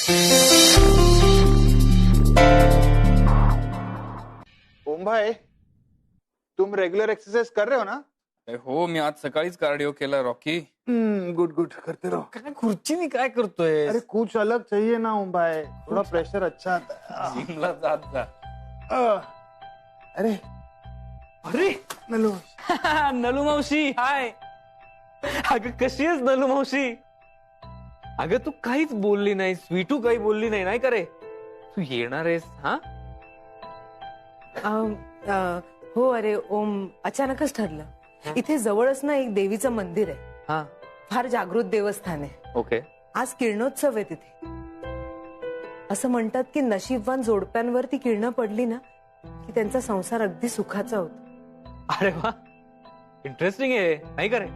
ओम भाई, तुम regular exercise कर रहे हो ना? हो, मी आज सकाळीच कार्डिओ केला रॉकी. गुड गुड, करते रहो. काय खुर्चीने काय करतोय? अरे कुछ अलग चाहिए ना ओम भाई, थोड़ा प्रेशर अच्छा आता है. जिमला जात जा. अरे अरे नलू. नलू मावशी, हाय. अगं कशी आहेस नलू मावशी? अगं तू काहीच बोलली नाही, स्वीटू काही बोलली नाही, नाही का रे? तू येणार आहेस? हा हो. अरे ओम, अचानकच ठरलं. इथे जवळच ना एक देवीचं मंदिर आहे. हा. फार जागृत देवस्थान आहे. ओके. आज किरणोत्सव आहे तिथे. असं म्हणतात की नशीबवान जोडप्यांवर ती किरणं पडली ना की त्यांचा संसार अगदी सुखाचा होतो. अरे वा, इंटरेस्टिंग आहे, नाही का रे?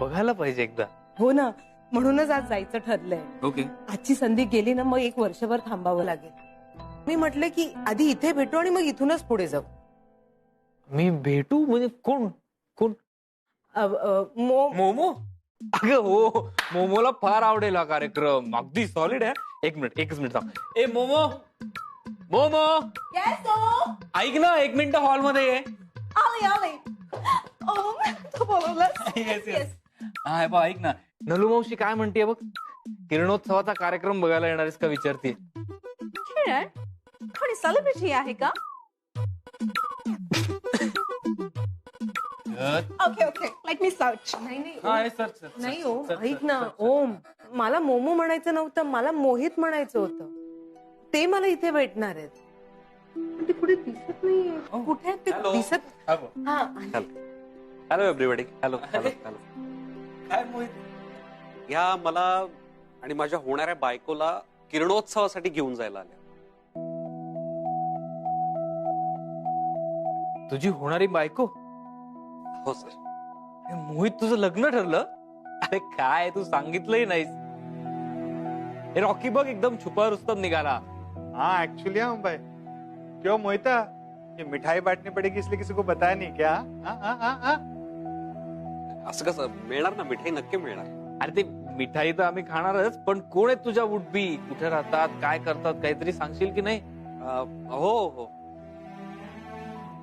बघायला पाहिजे एकदा. हो ना, म्हणूनच आज जायचं ठरलंय. ओके. आजची संधी गेली ना मग एक वर्षभर थांबावं लागेल. मी म्हटलं की आधी इथे भेटू आणि मग इथूनच पुढे जाऊ. मी भेटू म्हणजे कोण कोण? मोमो. अगं हो, मोमोला फार आवडेल हा कार्यक्रम. अगदी सॉलिड आहे. एकच मिनिट थांब. ए मोमो, मोमो, ऐक ना, 1 मिनिट हॉलमध्ये ये. येस. हा बा, ऐक ना, नलू मावशी काय म्हणते बघ. किरणोत्सवाचा कार्यक्रम बघायला येणार आहेस का विचारते. किरण, कोणी सेलिब्रिटी आहे का? Okay okay, let me search. नाही ओम, ऐक ना ओम, मला मोमो म्हणायचं नव्हतं, मला मोहित म्हणायचं होतं. ते मला इथे भेटणार आहेत. ते पुढे दिसत नाहीये. कुठे आहेत ते? दिसत. हा. Hello everybody. Hello hello hello. काय मोहित? या मला आणि माझ्या होणाऱ्या बायकोला किरणोत्सवासाठी घेऊन जायला आल्या. तुझी होणारी बायको? हो सर. मोहित, तुझं लग्न ठरलं? अरे काय, तू सांगितलंही नाहीस. हे रॉकी बघ, एकदम छुपा रुस्तम निघाला. हाँ एक्चुअली ओम भाई, क्यों मोहिता, ये मिठाई बांटनी पड़ेगी इसलिए किसी को बताया नहीं क्या? असं कसं मिळणार ना, मिठाई नक्की मिळणार. अरे ते मिठाई तर आम्ही खाणारच, पण कोण आहेत तुझ्या वुडबी? कुठे राहतात, काय करतात, काहीतरी सांगशील की नाही? हो हो.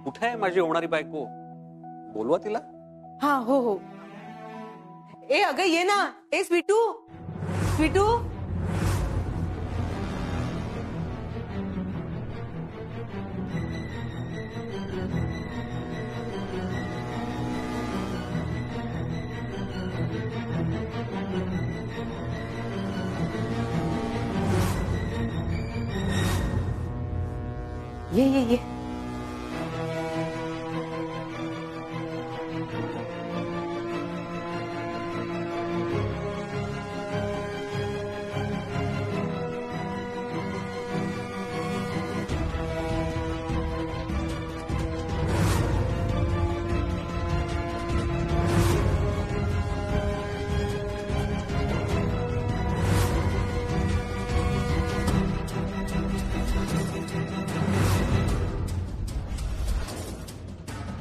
कुठे आहे माझी होणारी बायको? बोलवा तिला. हा हो हो. ए अगं ये ना. ए स्वीटू, स्वीटू. ये.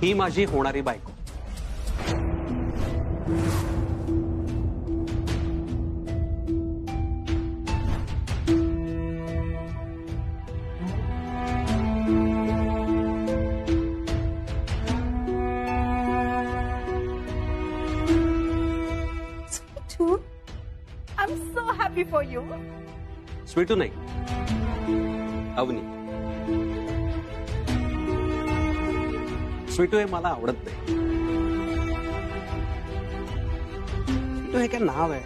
ही माझी होणारी बायको. Sweetu, I'm so happy for you. Sweetu नाही, अवनी. स्वीटू हे मला आवडत नाही. स्वीटू हे काय नाव आहे?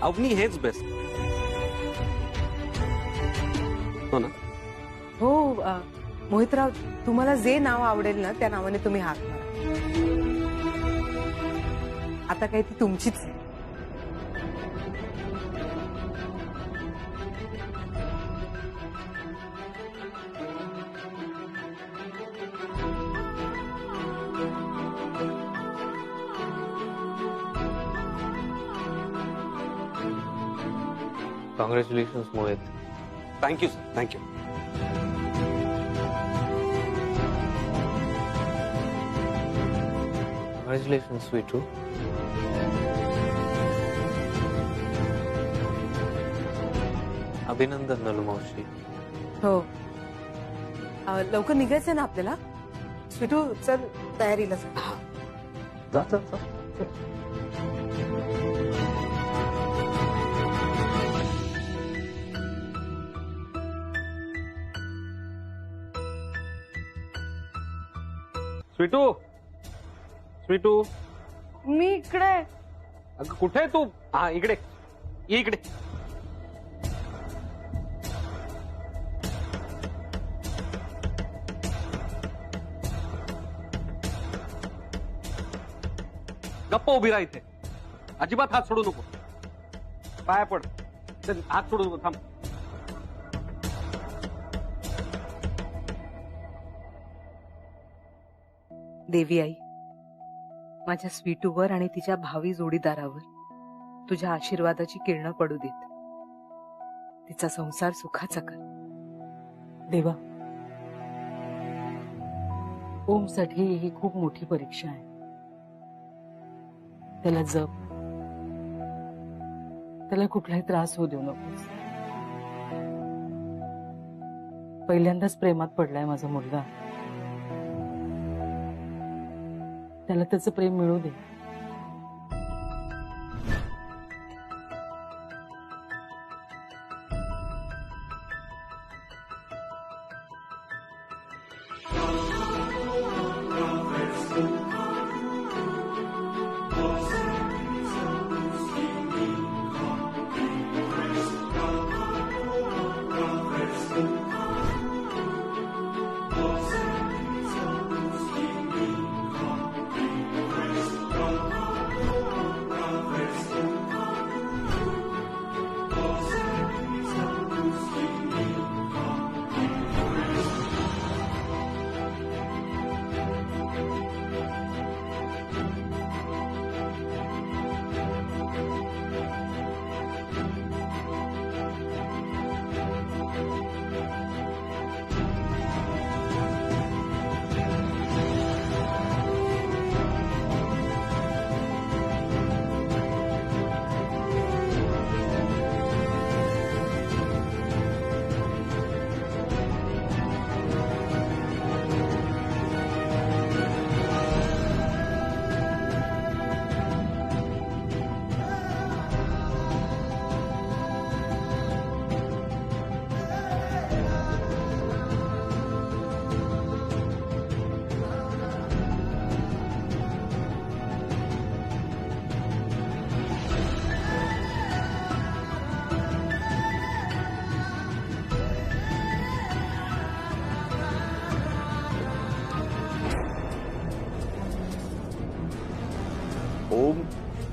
अवनी हेच बेस्ट. हो ना? हो. मोहितराव, तुम्हाला जे नाव आवडेल ना त्या नावाने तुम्ही हाक मारा. आता काही ती तुमचीच आहे. Congratulations Mohit. Thank you sir, thank you. Congratulations Sweetu. अभिनंदन नलू मावशी. हो. लवकर निघायचंय ना आपल्याला. स्वीटू चल तयारीला जा. स्वीटू, स्वीटू, मी इकडे. अगं कुठे आहे तू? हा इकडे ये, इकडे. गप्प उभी राहा इथे. अजिबात हात सोडू नको. पाया पड. चल, हात सोडू नको. थांब. देवी आई, माझ्या स्वीटूवर आणि तिच्या भावी जोडीदारावर तुझ्या आशीर्वादाची किरणं पडू देत. तिचा संसार सुखाचा कर. देवा, ओमसाठी ही खूप मोठी परीक्षा आहे. त्याला जप. त्याला कुठलाही त्रास होऊ देऊ नकोस. पहिल्यांदाच प्रेमात पडलाय माझा मुलगा. त्याला त्याचं प्रेम मिळू दे. ओम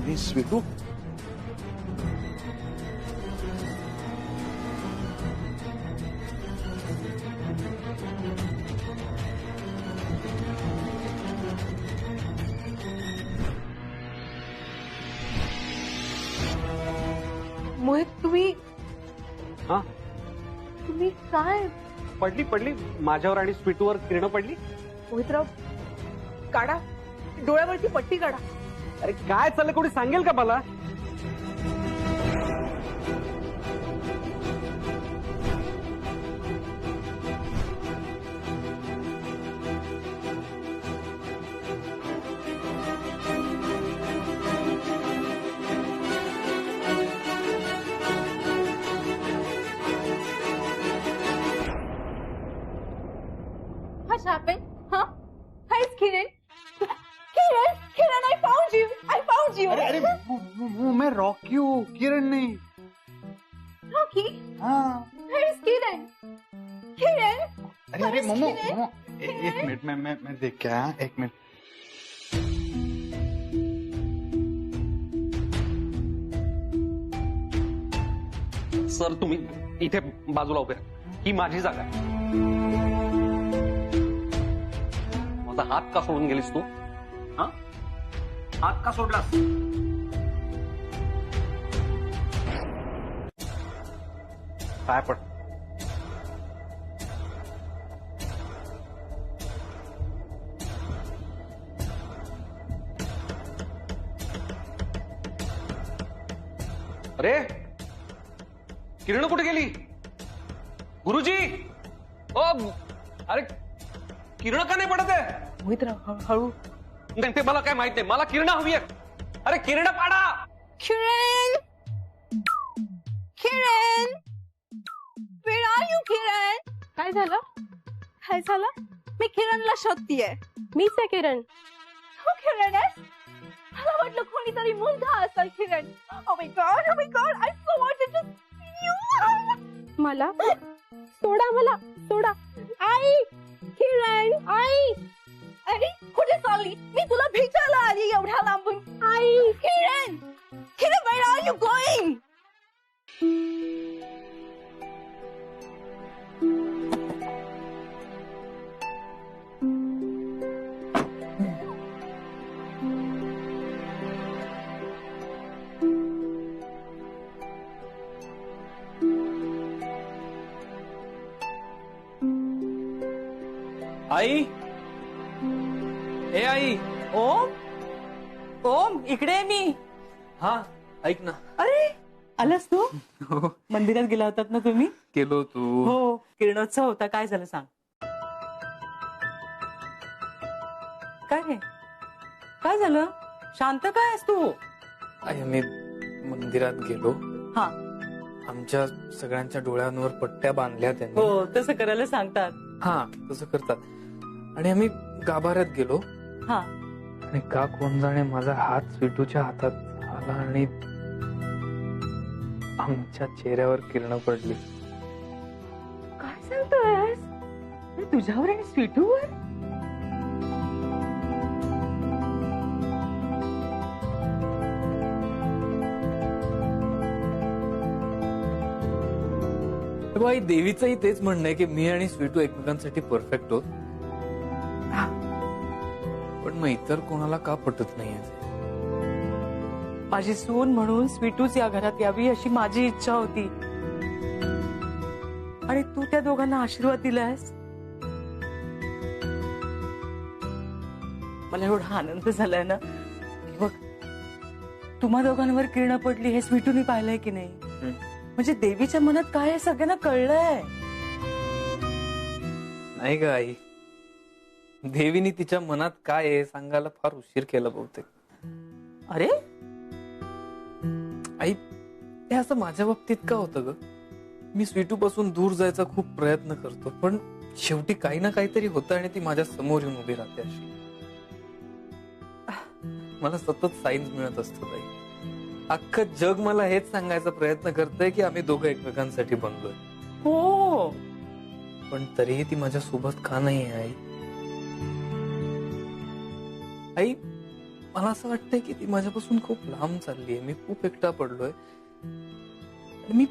आणि स्वीटू. मोहित, तुम्ही हा तुम्ही काय? पडली पडली माझ्यावर आणि स्वीटूवर किरण पडली. मोहितराव, काढा डोळ्यावरती पट्टी काढा. अरे काय चाललं, कोणी सांगेल का मला? What happened? Huh? Hi, it's Kiran. Kiran, I found you. I found you. अरे वो मैं रॉकी हूँ, किरण नहीं. Rocky, हाँ. where is Kiran? Kiran. अरे मोमो, एक मिनट मैं देख के आया. एक मिनट. सर तुम्ही इथे बाजूला उभे राहा. ही माझी जागा आहे. माझा हात का सोडून गेलीस तू? हा, हात का सोडलास? काय पड. अरे किरण कुठे गेली? गुरुजी ओ अरे किरण का नाही पडत आहे? मोहित हळू. नाही, ते मला काय माहित नाही, मला किरण हवी आहे. अरे किरण पाडा. Kiran! Kiran! Where are you, Kiran? काय झालं? काय झालं? मी किरणला शोधतीये. मीच आहे किरण. हो किरण आहे? मला वाटलं कोणीतरी मुलगा असेल किरण. Oh my God, oh my God, I so wanted to see you. मला सोडा, मला सोडा. आई, किरण, आई. अरे कुठे चालली? मी तुला भेटायला आली एवढ्या लांबून. आई, किरण. Kiran, where are you going? आई, ए आई. ओम, ओम इकडे आहे मी. हा ऐक ना. अरे आलास तू? मंदिरात गेला होतात ना तुम्ही? केलो तू. हो, किरणोत्सव होता. काय झालं सांग. काय रे? काय झालं? शांत काय आहेस तू? आई आम्ही मंदिरात गेलो. हा. आमच्या सगळ्यांच्या डोळ्यांवर पट्ट्या बांधल्या त्यांनी. हो, तसं करायला सांगतात. हा तसं करतात. आणि आम्ही गाभाऱ्यात गेलो. हा. आणि का कोण जाणे माझा हात स्वीटूच्या हातात आला आणि आमच्या चेहऱ्यावर किरण पडली. काय सांगतोयस? तुझ्यावर आणि स्वीटूवर? बाई देवीचंही तेच म्हणणं आहे की मी आणि स्वीटू एकमेकांसाठी परफेक्ट होत. पण मग इतर कोणाला का पटत नाहीये? माझी सून म्हणून स्वीटूच या घरात यावी अशी माझी इच्छा होती. आणि तू त्या दोघांना आशीर्वाद दिलायस. मला एवढा आनंद झालाय ना. बघ, तुम्हा दोघांवर किरण पडली हे स्वीटूने पाहिलंय की नाही? म्हणजे देवीच्या मनात काय आहे सगळ्यांना कळलंय. नाही ग आई, देवीनी तिच्या मनात काय आहे सांगायला फार उशीर केला बहुतेक. अरे आई, हे असं माझ्या बाबतीत का होतं ग? मी स्वीटू पासून दूर जायचा खूप प्रयत्न करतो, पण शेवटी काही ना काहीतरी होतं आणि ती माझ्या समोर येऊन उभी राहते अशी. मला सतत साईन्स मिळत असतं ताई. अख्खं जग मला हेच सांगायचा प्रयत्न करतंय की आम्ही दोघं एकमेकांसाठी बनलोय. हो, पण तरीही ती माझ्या सोबत का नाही आहे आई? आई, मला असं वाटतंय की ती माझ्यापासून खूप लांब चाललीये. मी खूप एकटा पडलोय. मी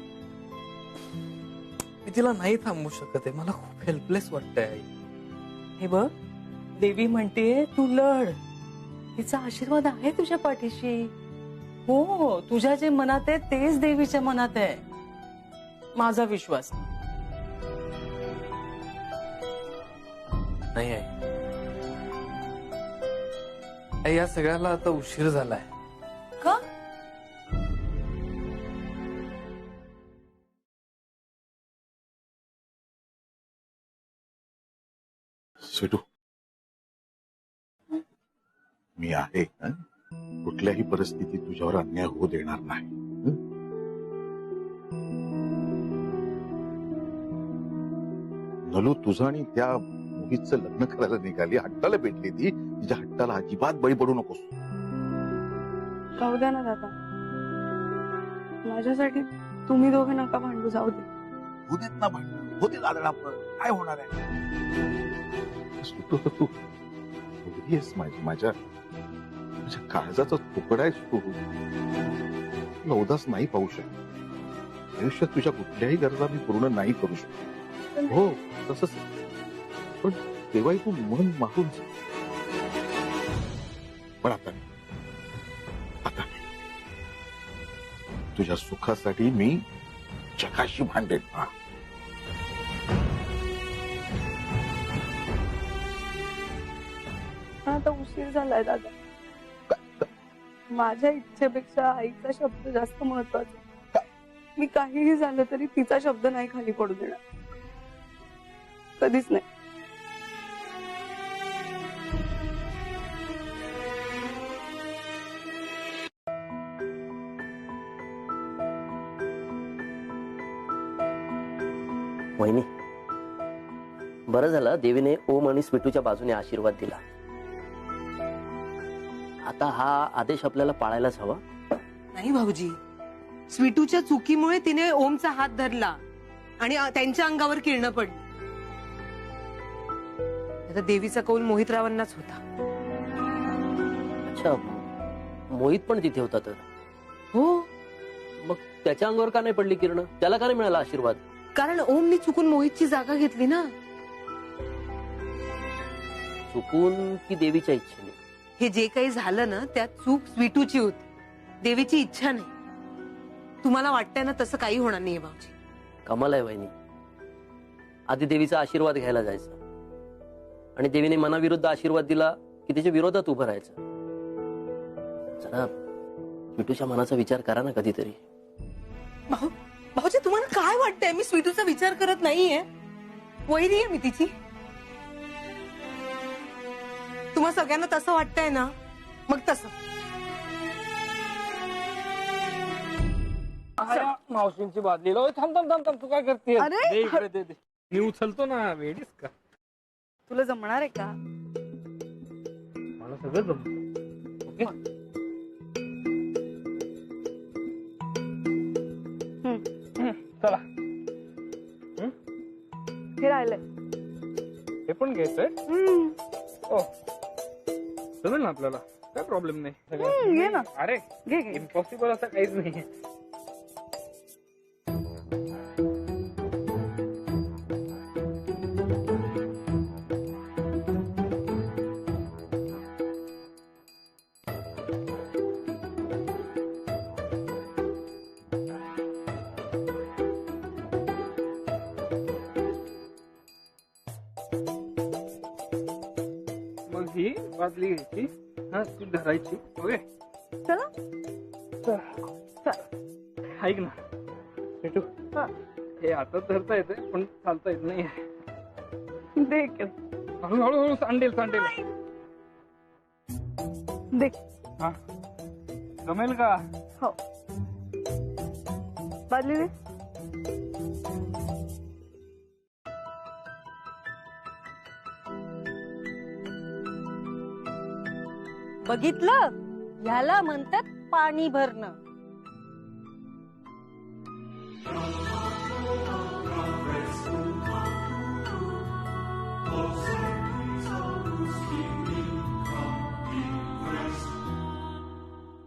तिला नाही थांबवू शकत आहे. मला खूप हेल्पलेस वाटतंय आई. हे बघ, देवी म्हणते तू लढ. तिचा आशीर्वाद आहे तुझ्या पाठीशी. हो, तुझ्या जे मनात आहे तेच देवीच्या मनात आहे. माझा विश्वास. नाही आई, आई या सगळ्याला आता उशीर झालाय. का? स्वीटू, मी आहे. कुठल्याही परिस्थितीत तुझ्यावर अन्याय होऊ देणार नाही. नलू तुझं आणि त्या मोहितचं लग्न करायला निघाली. हट्टाला भेटली ती. तिच्या हट्टाला अजिबात बळी पडू नकोस. जाऊ द्या ना दादा, माझ्यासाठी तुम्ही दोघे नका भांडू. जाऊ दे. होतेच ना भांडण, होते आदळापण. काय होणार आहे? स्वीटू, तू मुलगी आहेस माझी. माझ्या काळजाचा तुकडा आहेस तू. तुला उदास नाही पाहू शकत. आयुष्यात तुझ्या कुठल्याही गरजा मी पूर्ण नाही करू शकतो. हो, तसंच. पण तेव्हाही तू मन मारून जा. पण आता तुझ्या सुखासाठी मी जगाशी भांडेन. आता उशीर झालाय दादा. माझ्या इच्छेपेक्षा आईचा शब्द जास्त महत्वाचा. मी काहीही झालं तरी तिचा शब्द नाही खाली पडू देणार. कधीच नाही. वहिनी, बरं झालं देवीने ओम आणि स्वीटूच्या बाजूने आशीर्वाद दिला. आता हा आदेश आपल्याला पाळायलाच हवा. नाही भाऊजी, स्वीटूच्या चुकीमुळे तिने ओमचा हात धरला आणि त्यांच्या अंगावर किरणं पडली. आता देवीचा कौल मोहितरावांनाच होता. अच्छा, मोहित पण तिथे होता तर? हो, मग त्याच्या अंगावर का नाही पडली किरण? त्याला का नाही मिळाला आशीर्वाद? कारण ओमनी चुकून मोहितची जागा घेतली ना. चुकून की देवीच्या इच्छेने? हे जे काही झालं ना त्यात चूक स्वीटूची होती, देवीची इच्छा नाही. तुम्हाला वाटतंय ना तसं काही होणार नाहीये भाऊजी. कमाल आहे वहिनी. आधी देवीचा आशीर्वाद घ्यायला जायचं आणि देवीने मनाविरुद्ध आशीर्वाद दिला की त्याच्या विरोधात उभं राहायचं. जरा स्वीटूच्या मनाचा विचार करा ना कधीतरी. भाऊजी, तुम्हाला काय वाटतंय? मी स्वीटूचा विचार करत नाहीये. वैरी आहे मी तिची. तुम्हा सगळ्यांना तसं वाटतंय ना, मग तसं. मावशींची बादली लाव. थांब थांब थांब थांब, तू काय करते? अरे! दे. मी उचलतो ना. वेडीस का? तुला जमणार आहे का? मला सगळं जमतं. ओके. चला, हे राहिलंय. हे पण घ्यायचंय. ओ, जमेल ना आपल्याला, काय प्रॉब्लेम नाही. घे ना. अरे घे घे. इम्पॉसिबल असं काहीच नाही. मग ही बादली घ्यायची, हा ती धरायची. ओके, चला. ऐक ना भेटू. हे हातात धरता येते पण चालता येत नाही. देख हळूहळू सांडेल सांडेल. देख. हा, जमेल का? हो. बादली दे. बघितलं, ह्याला म्हणतात पाणी भरणं.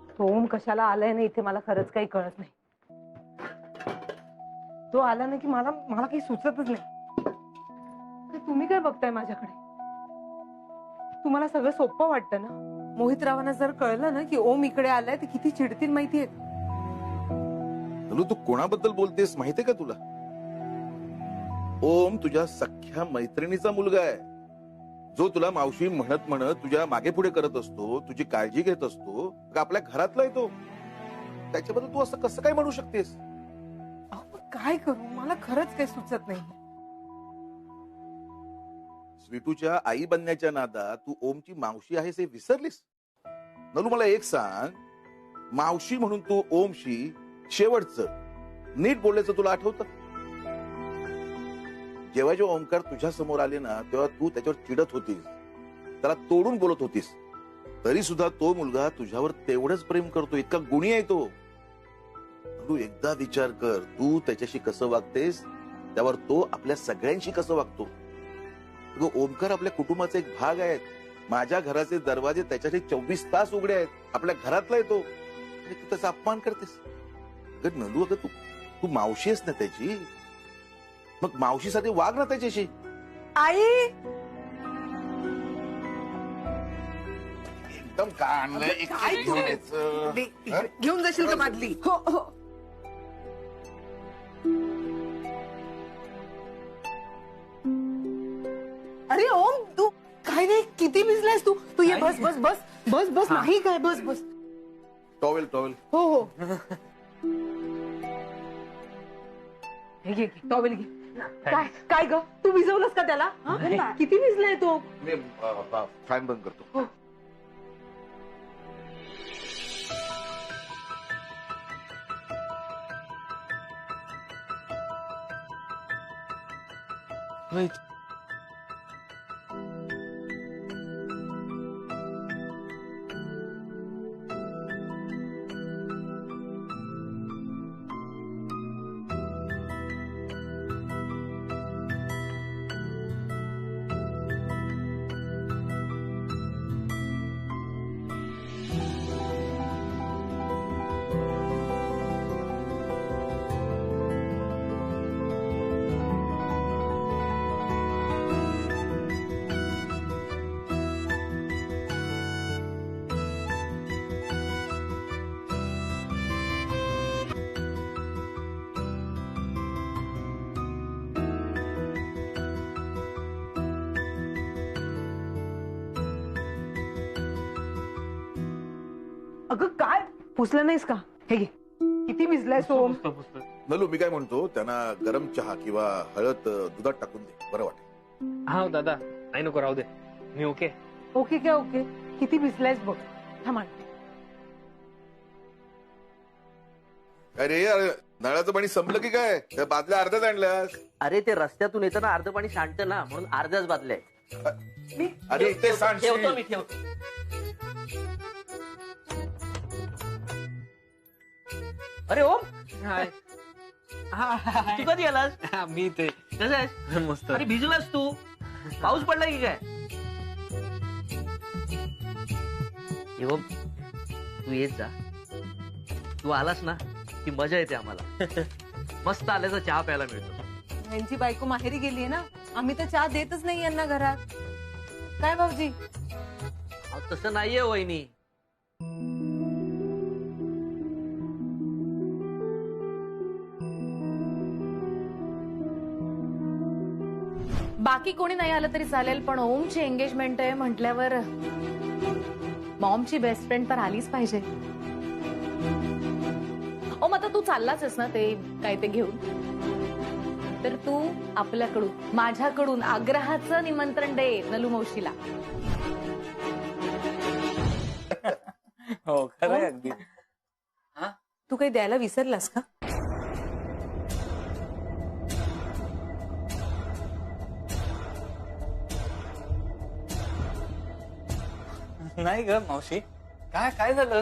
तो ओम कशाला आलाय ना इथे मला खरंच काही कळत नाही. तो आला ना की मला काही सुचतच नाही. तुम्ही काय बघताय माझ्याकडे? तुम्हाला सगळं सोपं वाटतं ना. मोहितरावांना जर कळलं ना की ओम इकडे आलाय तर किती चिडतील माहितीये. तू कोणाबद्दल बोलतेस माहितीये का तुला? ओम तुझ्या सख्या मैत्रिणीचा मुलगा आहे, जो तुला मावशी म्हणत म्हणत तुझ्या मागे पुढे करत असतो, तुझी काळजी घेत असतो. आपल्या घरातला आहे तो. त्याच्याबद्दल तू असं कसं काय म्हणू शकतेस? काय करू, मला खरंच काही सुचत नाही. स्वीटूच्या आई बनण्याच्या नादात तू ओमची मावशी आहेस हे विसरलीस? नलू मला एक सांग, मावशी म्हणून तू ओमशी शेवटचं नीट बोलल्याचं तुला आठवतं? जेव्हा जेव्हा ओमकार तुझ्या समोर आले ना तेव्हा तू त्याच्यावर चिडत होतीस, त्याला तोडून बोलत होतीस. तरी सुद्धा तो मुलगा तुझ्यावर तेवढंच प्रेम करतो, इतका गुणी आहे तो. तू एकदा विचार कर, तू त्याच्याशी कसं वागतेस त्यावर तो आपल्या सगळ्यांशी कसं वागतो. ओमकार आपल्या कुटुंबाचा एक भाग आहे. माझ्या घराचे दरवाजे त्याच्यासाठी 24 तास उघडे आहेत. आपल्या घरातला आहे तो. तू त्याचा अपमान करतेस. अगं नंदू, अगं तू मावशी आहेस ना त्याची, मग मावशीसाठी वाग ना त्याच्याशी. आई, एकदम का आणलंय? काय तू? घेऊन जाशील का बादली? हो हो. अरे ओम, तू काय नाही, किती भिजलायस तू. तू ये, बस बस बस बस बस. नाही काय, बस बस. Towel towel. हो हो. हे घे, टॉवेल घे. काय काय ग तू भिजवलंस का त्याला हा? किती भिजलाय तो मी फॅन बंद करतो. अगं काय पुसलं नाहीस का हे घे किती भिजलाय सोम नलू मी काय म्हणतो त्यांना गरम चहा किंवा हळद दुधात टाकून दे, बरं वाटेल. हा दादा नाही नको राहू दे मी ओके. ओके काय ओके किती भिजलायस बघ थांब आणते. अरे नळाचं पाणी संपलं की काय? त्या बादल्या अर्ध्याच आणल्यास. अरे ते रस्त्यातून येताना अर्ध पाणी सांडतं ना, म्हणून अर्ध्याच बादल्या आहेत. अरे ते सांडशील. ठेवतो मी ठेवतो. अरे ओम हाय. तू कधी आलास? मी ते कसं आहेस? मस्त. अरे भिजलास तू? पाऊस पडला की काय? हे ओम तू येत जा. तू आलास ना की मजा येते आम्हाला. मस्त आल्याचा चहा प्यायला मिळतो. यांची बायको माहेरी गेलीये ना आम्ही तर चहा देतच नाही यांना घरात. काय भाऊजी अहो, तसं नाहीये वहिनी. बाकी कोणी नाही आलं तरी चालेल पण ओमची एंगेजमेंट आहे म्हटल्यावर मॉमची बेस्ट फ्रेंड तर आलीच पाहिजे. ओम आता तू चाललाच आहेस ना ते काय ते घेऊन, तर तू आपल्याकडून माझ्याकडून आग्रहाचं निमंत्रण दे नलू मावशीला. हो खरंय अगदी. तू काही द्यायला विसरलास का? नाही ग मावशी. काय काय झालं?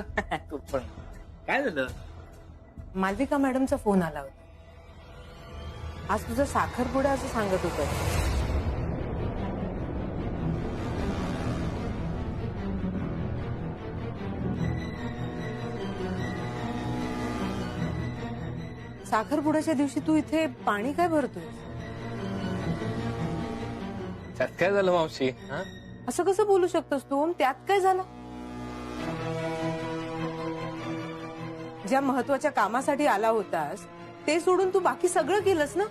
तू पण काय झालं? मालविका मॅडमचा फोन आला होता. आज तुझा साखरपुडा असं सांगत होतं. साखरपुड्याच्या दिवशी तू इथे पाणी काय भरतोय? त्यात काय झालं मावशी? असं कसं बोलू शकतोस तू? त्यात काय झालं? ज्या महत्वाच्या कामासाठी आला होतास ते सोडून तू बाकी सगळं केलंस ना.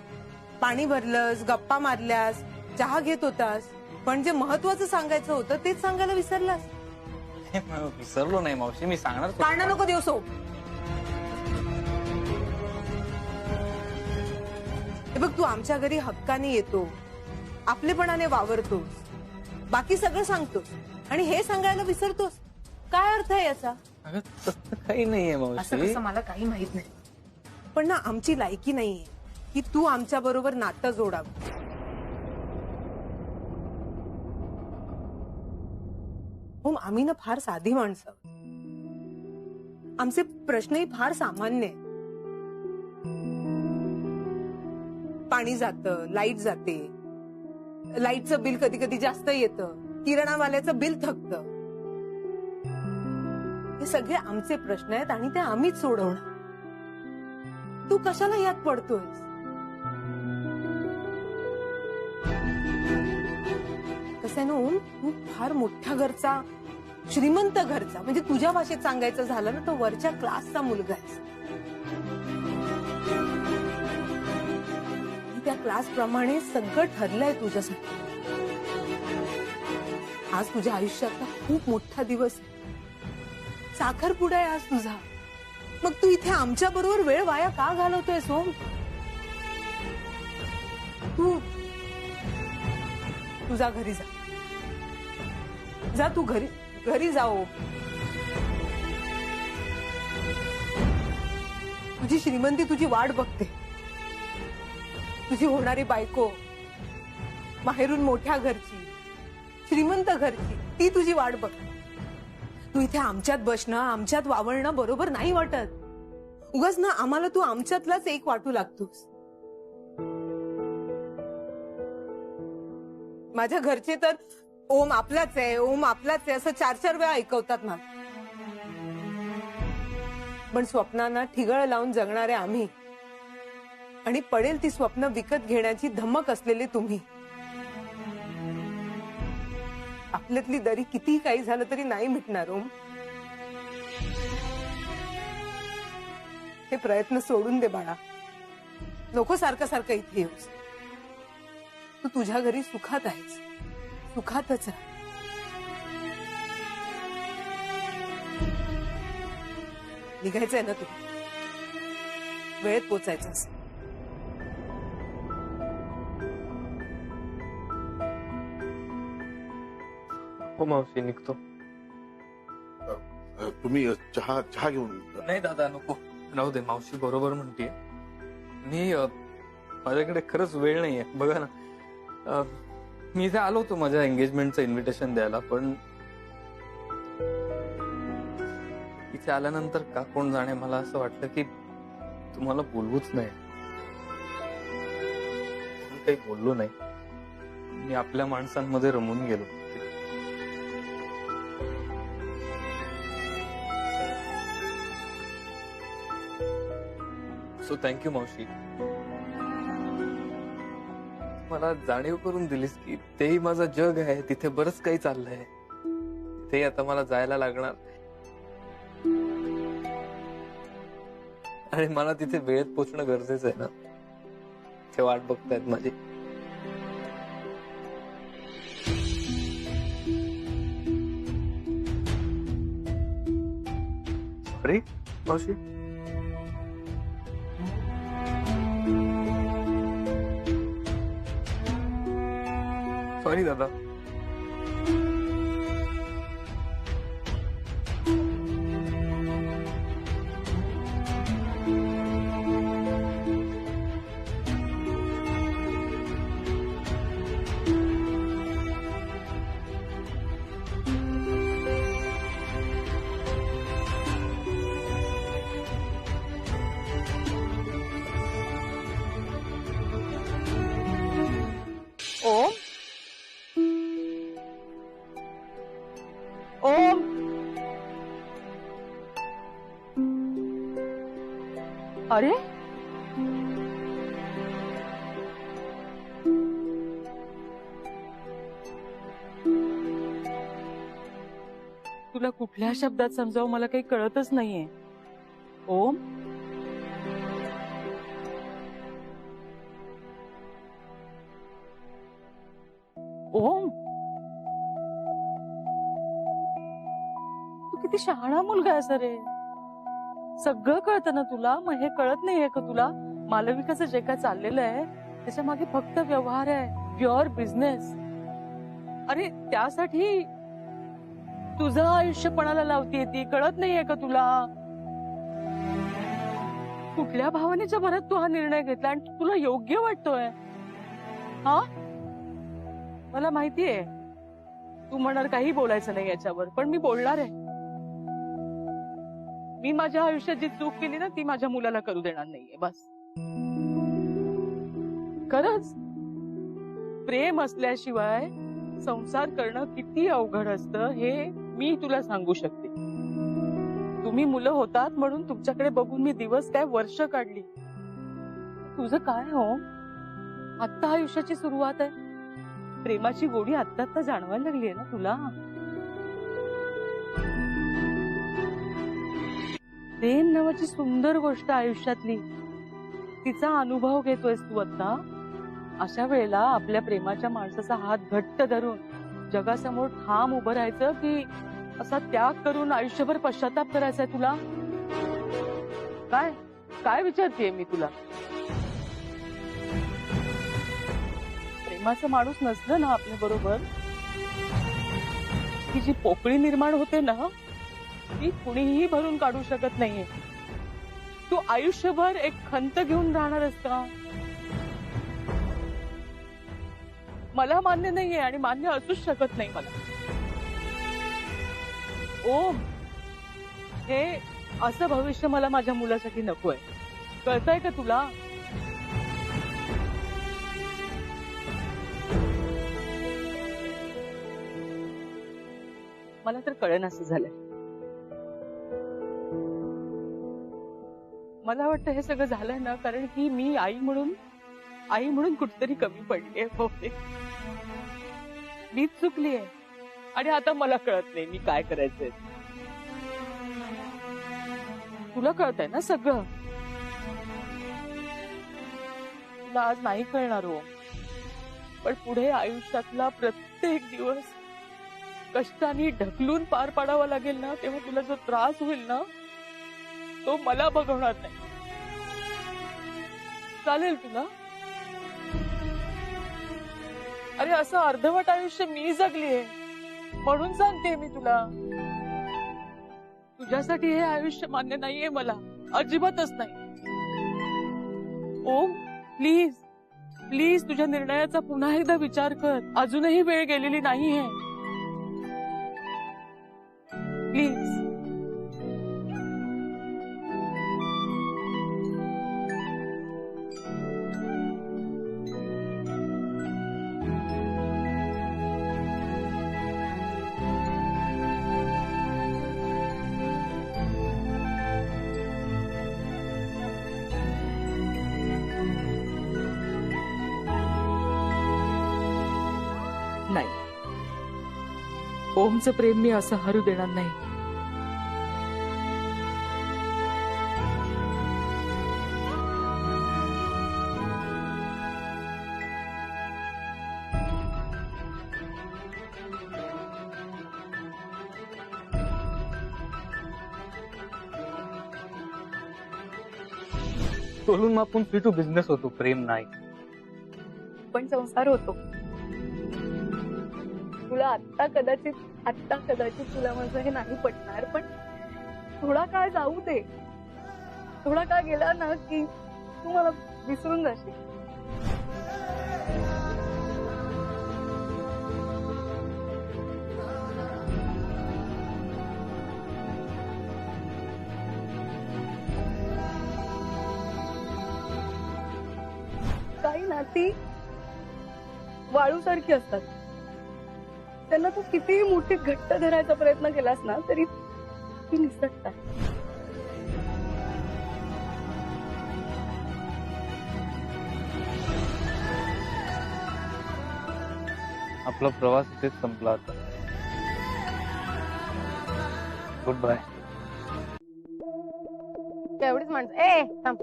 पाणी भरलंस, गप्पा मारल्यास, चहा घेत होतास, पण जे महत्वाचं सांगायचं होतं तेच सांगायला विसरलास. विसरलो नाही मावशी, मी सांगणार. कारण नको देऊ सो. हे बघ तू आमच्या घरी हक्काने येतो, आपलेपणाने वावरतोस, बाकी सगळं सांगतोस आणि हे सांगायला विसरतोस. काय अर्थ आहे याचा? काही नाहीये असं मावशी. कसं मला काही माहित नाही, पण ना आमची लायकी नाहीये की तू आमच्या बरोबर नातं जोडावं. हो आम्ही ना फार साधी माणसं, आमचे प्रश्नही फार सामान्य आहेत. पाणी जातं, लाईट जाते, लाईटचं बिल कधी कधी जास्त येतं, किराणावाल्याचं बिल थकतं. हे सगळे आमचे प्रश्न आहेत आणि ते आम्हीच सोडवणार. तू कशाला यात पडतोयस? कसं आहे ना ओम, तू फार मोठ्या घरचा, श्रीमंत घरचा, म्हणजे तुझ्या भाषेत सांगायचं झालं ना तो वरच्या क्लासचा मुलगा आहेस. त्या क्लास प्रमाणे सगळं ठरलंय तुझ्यासाठी. आज तुझ्या आयुष्यातला खूप मोठा दिवस आहे. साखरपुडा आहे आज तुझा. मग तू इथे आमच्या बरोबर वेळ वाया का घालवतोय सोम? तू जा घरी जा. जा तू घरी जाओ. तुझी श्रीमंती तुझी वाट बघते. तुझी होणारी बायको माहेरून मोठ्या घरची श्रीमंत घरची ती तुझी वाट बघते. तू इथे आमच्यात बसणं आमच्यात वावरणं बरोबर नाही वाटत. उगाच ना आम्हाला तू आमच्यातलाच एक वाटू लागतोस. माझ्या घरचे तर ओम आपलाच आहे ओम आपलाच आहे असं 4-4 वेळा ऐकवतात ना. पण स्वप्नांना ठिगळ लावून जगणारे आम्ही आणि पडेल ती स्वप्न विकत घेण्याची धमक असलेली तुम्ही. आपल्यातली दरी किती काही झालं तरी नाही मिटणार ओम. हे प्रयत्न सोडून दे बाळा. नको सारखं सारखं इथे येऊस. तू तुझ्या घरी सुखात आहेस. सुखातच राहा. निघायचंय ना तू. वेळेत पोचायचंस. हो मावशी निघतो. तुम्ही चहा घेऊन. नाही दादा नको राहू दे. मावशी बरोबर म्हणतीये. मी माझ्याकडे खरंच वेळ नाहीये. बघा ना मी इथे आलो होतो माझ्या एंगेजमेंटचं इन्व्हिटेशन द्यायला पण इथे आल्यानंतर का कोण जाणे मला असं वाटलं की तुम्हाला बोलवूच नाही. मी काही बोललो नाही. मी आपल्या माणसांमध्ये रमून गेलो. सो थँक्यू मावशी. मला जाणीव करून दिलीस की तेही माझं जग आहे. तिथे बरंच काही चाललंय. तिथे आता मला जायला लागणार आणि मला तिथे वेळेत पोचणं गरजेचं आहे ना. ते वाट बघतायत माझी. सॉरी मावशी. सॉरी दादा. ओम ओम अरे तुला कुठल्या शब्दात समजावं मला काही कळतच नाहीये. ओम ओम तू किती शहाणा मुलगा आहेस रे. सगळं कळतं ना तुला. मग हे कळत नाहीये का तुला. मालविकाचं जे काय चाललेलं आहे त्याच्या मागे फक्त व्यवहार आहे. Pure business. अरे त्यासाठी तुझं आयुष्य पणाला लावतीये ती. कळत नाहीये का तुला. कुठल्या भावनेच्या भरात तू हा निर्णय घेतला आणि तुला योग्य वाटतोय. हा मला माहितीये तू म्हणणार काही बोलायचं नाही याच्यावर. पण मी बोलणार आहे. मी माझ्या आयुष्यात जी चूक केली ना ती माझ्या मुलाला करू देणार नाहीये. बस. खरंच प्रेम असल्याशिवाय संसार करणं किती अवघड असतं हे मी तुला सांगू शकते. तुम्ही मुलं होतात म्हणून तुमच्याकडे बघून मी दिवस काय वर्ष काढली. तुझं काय हो. आत्ता आयुष्याची सुरुवात आहे. प्रेमाची गोडी आत्ता आत्ता जाणवायला लागलीये ना तुला. प्रेम नावाची सुंदर गोष्ट आयुष्यातली. तिचा अनुभव घेतोयस तू आता. अशा वेळेला आपल्या प्रेमाच्या माणसाचा हात घट्ट धरून जगासमोर ठाम उभं राहायचं की असा त्याग करून आयुष्यभर पश्चाताप करायचा तुला. काय काय विचारतेय मी तुला. प्रेमाचं माणूस नसलं ना आपल्या बरोबर, ती जी पोकळी निर्माण होते ना, ती कुणीही भरून काढू शकत नाहीये. तू आयुष्यभर एक खंत घेऊन राहणारस का? मला मान्य नाहीये आणि मान्य असूच शकत नाही मला. ओम, हे असं भविष्य मला माझ्या मुलासाठी नकोय. कळतंय का तुला? मला तर कळेनासं झालंय. मला वाटतं हे सगळं झालंय ना कारण की मी आई म्हणून कुठतरी कमी पडलीये. मीच चुकलीये आणि आता मला कळत नाही मी काय करायचंय. तुला कळतंय ना सगळं? तुला आज नाही कळणार हो, पण पुढे आयुष्यातला प्रत्येक दिवस कष्टाने ढकलून पार पाडावा लागेल ना, तेव्हा तुला जो त्रास होईल ना तो मला बघवणार नाही. चालेल तुला? अरे असं अर्धवट आयुष्य मी जगलीये म्हणून सांगते मी तुला. तुझ्यासाठी हे आयुष्य मान्य नाहीये मला, अजिबातच नाही. ओम, प्लीज प्लीज तुझ्या निर्णयाचा पुन्हा एकदा विचार कर. अजूनही वेळ गेलेली नाहीये. प्लीज. नाही, ओमचं प्रेम मी असं हरू देणार नाही. तोलून मापून फिटू बिझनेस होतो, प्रेम नाही. पण संसार होतो. तुला आत्ता कदाचित तुला माझं हे नाही पटणार, पण थोडा काळ जाऊ दे. थोडा काळ गेला ना की तू मला विसरून जाशील. काही नाती वाळूसारखी असतात. त्यांना तू कितीही मोठी घट्ट धरायचा प्रयत्न केलास ना तरी ती निसटतात. आपला प्रवास इथेच संपला आता. Good bye. एवढीच माणसं. ए थांब.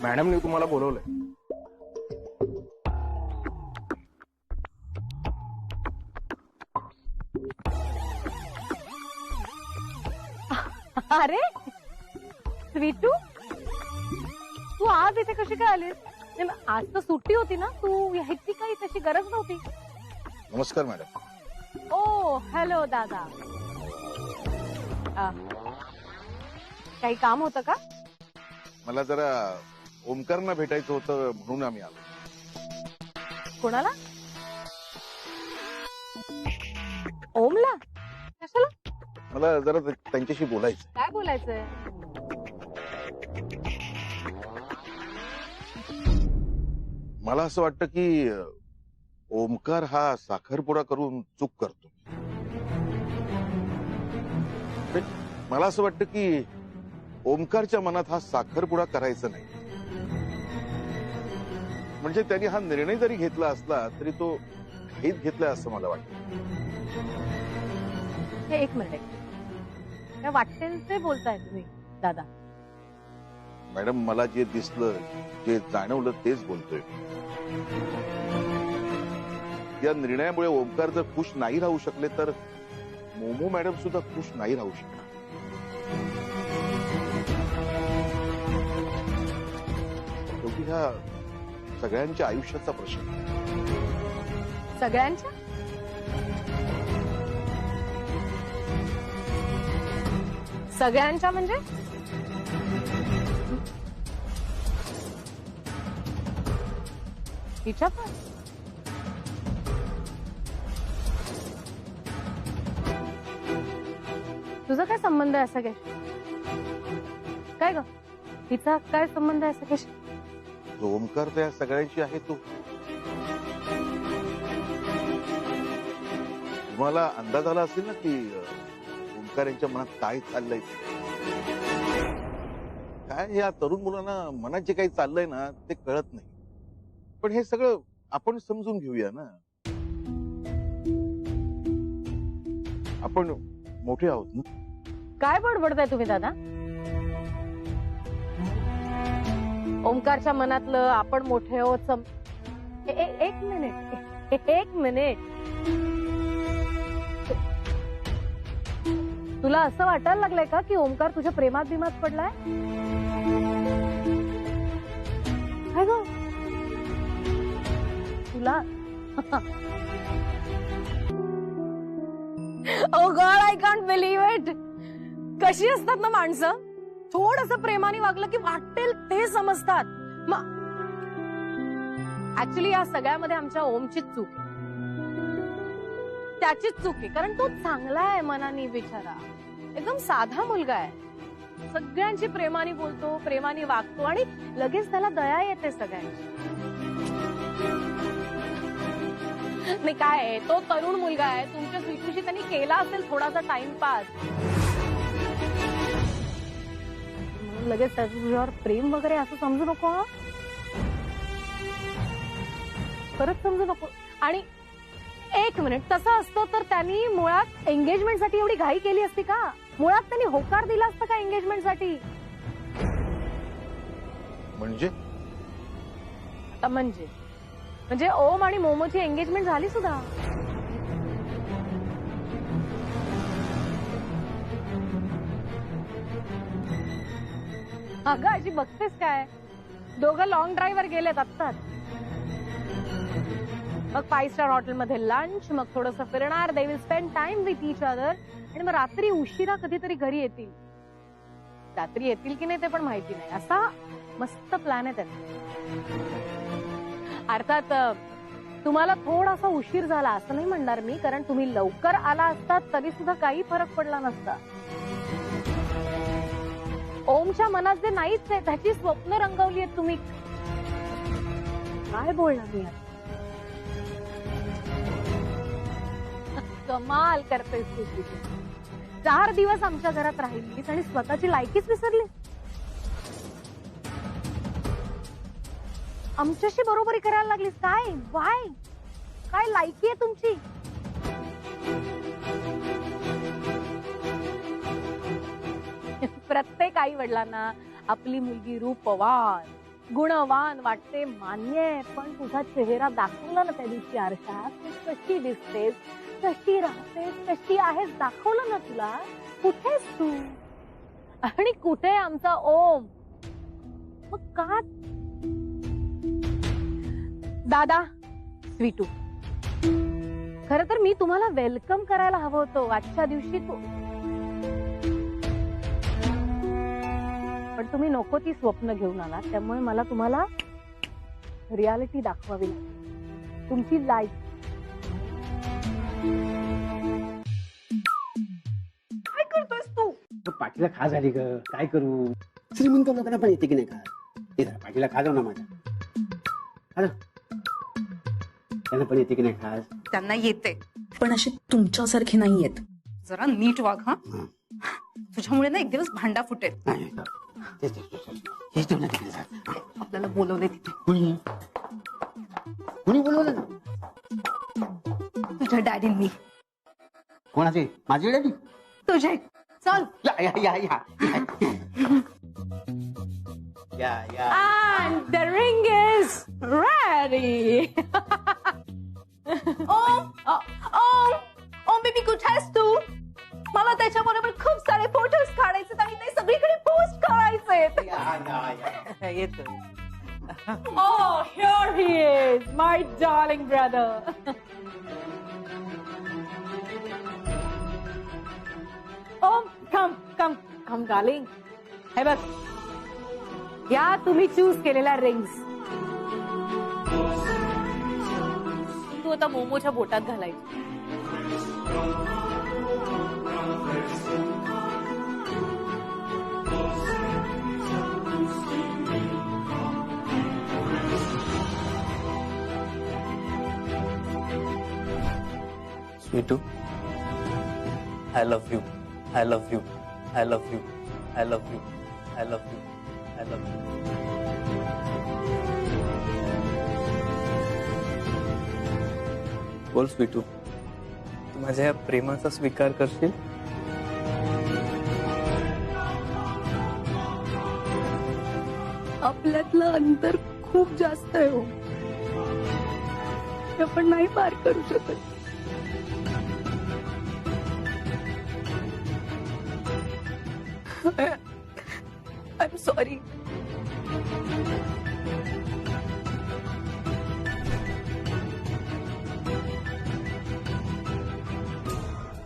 मॅडमने तुम्हाला बोलवलंय. अरे स्वीटू, तू आज इथे कशी काय आलीस? आज तर सुट्टी होती ना, तू यायची काही तशी गरज नव्हती. नमस्कार मॅडम. ओ हॅलो दादा. काही काम होतं का? मला जरा ओमकारना भेटायचं होतं म्हणून आम्ही आलो. कोणाला? ओमला? कशाला? मला जरा त्यांच्याशी बोलायचं. काय बोलायचंय? मला असं वाटतं की ओमकार हा साखरपुडा करून चूक करतो. मला असं वाटतं की ओमकारच्या मनात हा साखरपुडा करायचा नाही. म्हणजे त्यांनी हा निर्णय जरी घेतला असला तरी तो घाईत घेतलाय असं मला वाटतं. हे एक मिनिट. काय वाटेल ते बोलताय तुम्ही दादा? मॅडम मला जे दिसलं जे जाणवलं तेच बोलतोय. या निर्णयामुळे ओंकार जर खुश नाही राहू शकले तर मोमो मॅडम सुद्धा खुश नाही राहू शकणार. शेवटी ह्या सगळ्यांच्या आयुष्याचा प्रश्न. सगळ्यांच्या सगळ्यांच्या म्हणजे तिच्या पण तुझा काय संबंध आहे सगळ्याशी? काय ग तिचा काय संबंध आहे सगळ्याशी? जो ओंकार त्या सगळ्यांची आहे तो. तुम्हाला अंदाज आला असेल ना की ओंकार यांच्या मनात काय चाललंय. काय या तरुण मुलांना मनात जे काही चाललंय ना ते कळत नाही. पण हे सगळं आपण समजून घेऊया ना. आपण मोठे आहोत ना. काय बडबडताय तुम्ही दादा? ओंकारच्या मनातलं आपण मोठे आहोत एक मिनिट तुला असं वाटायला लागलंय का की ओंकार तुझ्या प्रेमात बिमात पडलाय? काय ग तुला oh god I can't believe it. कशी असतात ना माणसं, थोडस प्रेमाने वागलं की वाटेल ते समजतात. ऍक्च्युली या सगळ्यामध्ये आमच्या ओमचीच चूक आहे, त्याचीच चूक आहे. कारण तो चांगला आहे मनाने, बिचारा एकदम साधा मुलगा आहे. सगळ्यांची प्रेमाने बोलतो, प्रेमाने वागतो आणि लगेच त्याला दया येते सगळ्यांची. नाही काय आहे, तो तरुण मुलगा आहे. तुमच्या स्वीटूशी त्यांनी केला असेल थोडासा टाइमपास, लगेच तुझ्यावर प्रेम वगैरे असं समजू नको. परत समजू नको. आणि एक मिनिट, तसं असतं तर त्यांनी मुळात एंगेजमेंट साठी एवढी घाई केली असती का? मुळात त्यांनी होकार दिला असता का एंगेजमेंट साठी? म्हणजे आता म्हणजे ओम आणि मोमोची एंगेजमेंट झाली सुद्धा. अगं अशी बघतेस काय, दोघं लॉंग ड्राईव्हवर गेलेत आत्ताच. मग 5 स्टार हॉटेलमध्ये लंच, मग थोडंसं फिरणार. They will spend time with each other. आणि मग रात्री उशिरा कधीतरी घरी येतील. रात्री येतील की नाही ते पण माहिती नाही. असा मस्त प्लॅन आहे त्यांचा. अर्थात तुम्हाला थोडासा उशीर झाला असं नाही म्हणणार मी, कारण तुम्ही लवकर आला असतात तरी सुद्धा काही फरक पडला नसता. ओमच्या मनात जे नाहीच आहे त्याची स्वप्न रंगवली आहेत तुम्ही. काय बोलणार मी आता? कमाल करतेस तू. 4 दिवस आमच्या घरात राहिलीस आणि स्वतःची लायकीच विसरली. आमच्याशी बरोबरी करायला लागलीस. काय वाय काय लायकी आहे तुमची? प्रत्येक आई वडिलांना आपली मुलगी रूपवान गुणवान वाटते, मान्य आहे. पण तुझा चेहरा दाखवला ना त्या दिवशी आरशात, कशी दिसतेस, कशी राहतेस, कशी आहेस दाखवलं ना तुला. कुठेस तू आणि कुठे आमचा ओम? मग का दादा स्वीटू, खरं तर मी तुम्हाला वेलकम करायला हवं होतं आजच्या दिवशी. पण तुम्ही नको ती स्वप्न घेऊन आलात, त्यामुळे मला तुम्हाला रियालिटी दाखवावी लागली. तुमची लाईफ. काय करतोयस तू? पाठीला खा झाली ग, काय करू? श्रीमंत लोकांना पण येते की नाही का? ते जरा पाठीला खा जाऊ ना माझ्या. त्यांना पण येते की नाही खास? त्यांना येते, पण अशी तुमच्यासारखी नाही येत. जरा नीट वाग. हा तुझ्यामुळे ना एक दिवस भांडा फुटेल. आपल्याला बोलवले तिथे. कुणी बोलवलं? तुझ्या डॅडींनी. कोणाचे? माझी डॅडी? तुझे. चल या या या या. And the ring is ready. Om baby कुठे आहेस तू? मला त्याच्याबरोबर खूप सारे फोटोज काढायचे आणि ते सगळीकडे पोस्ट करायचे. येतो. Oh, here he is, my darling brother. Oh, come, darling. हे बघ, या तुम्ही चूज केलेल्या रिंग्स तू आता मोमोच्या बोटात घालायची. Sweetu, I love you. I love you. I love you. I love you. I love you. I love you. बोल स्वीटू, तू माझ्या या प्रेमाचा स्वीकार करशील? आपल्यातलं अंतर खूप जास्त आहे हो. ते आपण नाही पार करू शकत. I'm sorry.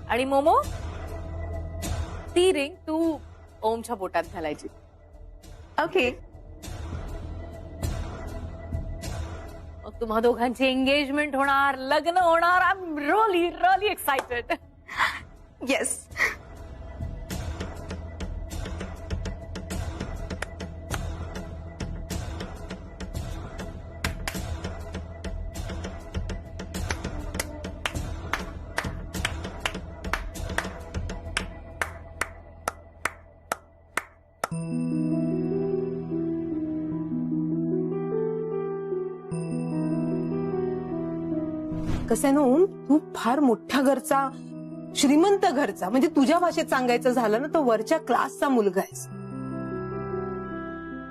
आणि मोमो, ती रिंग तू ओमच्या बोटात घालायची. ओके. मग तुम्हा दोघांची एंगेजमेंट होणार, लग्न होणार. I am really excited. Yes. कसं आहे ना ओम, तू फार मोठ्या घरचा, श्रीमंत घरचा, म्हणजे तुझ्या भाषेत सांगायचं झालं ना तो वरच्या क्लासचा मुलगा आहेस.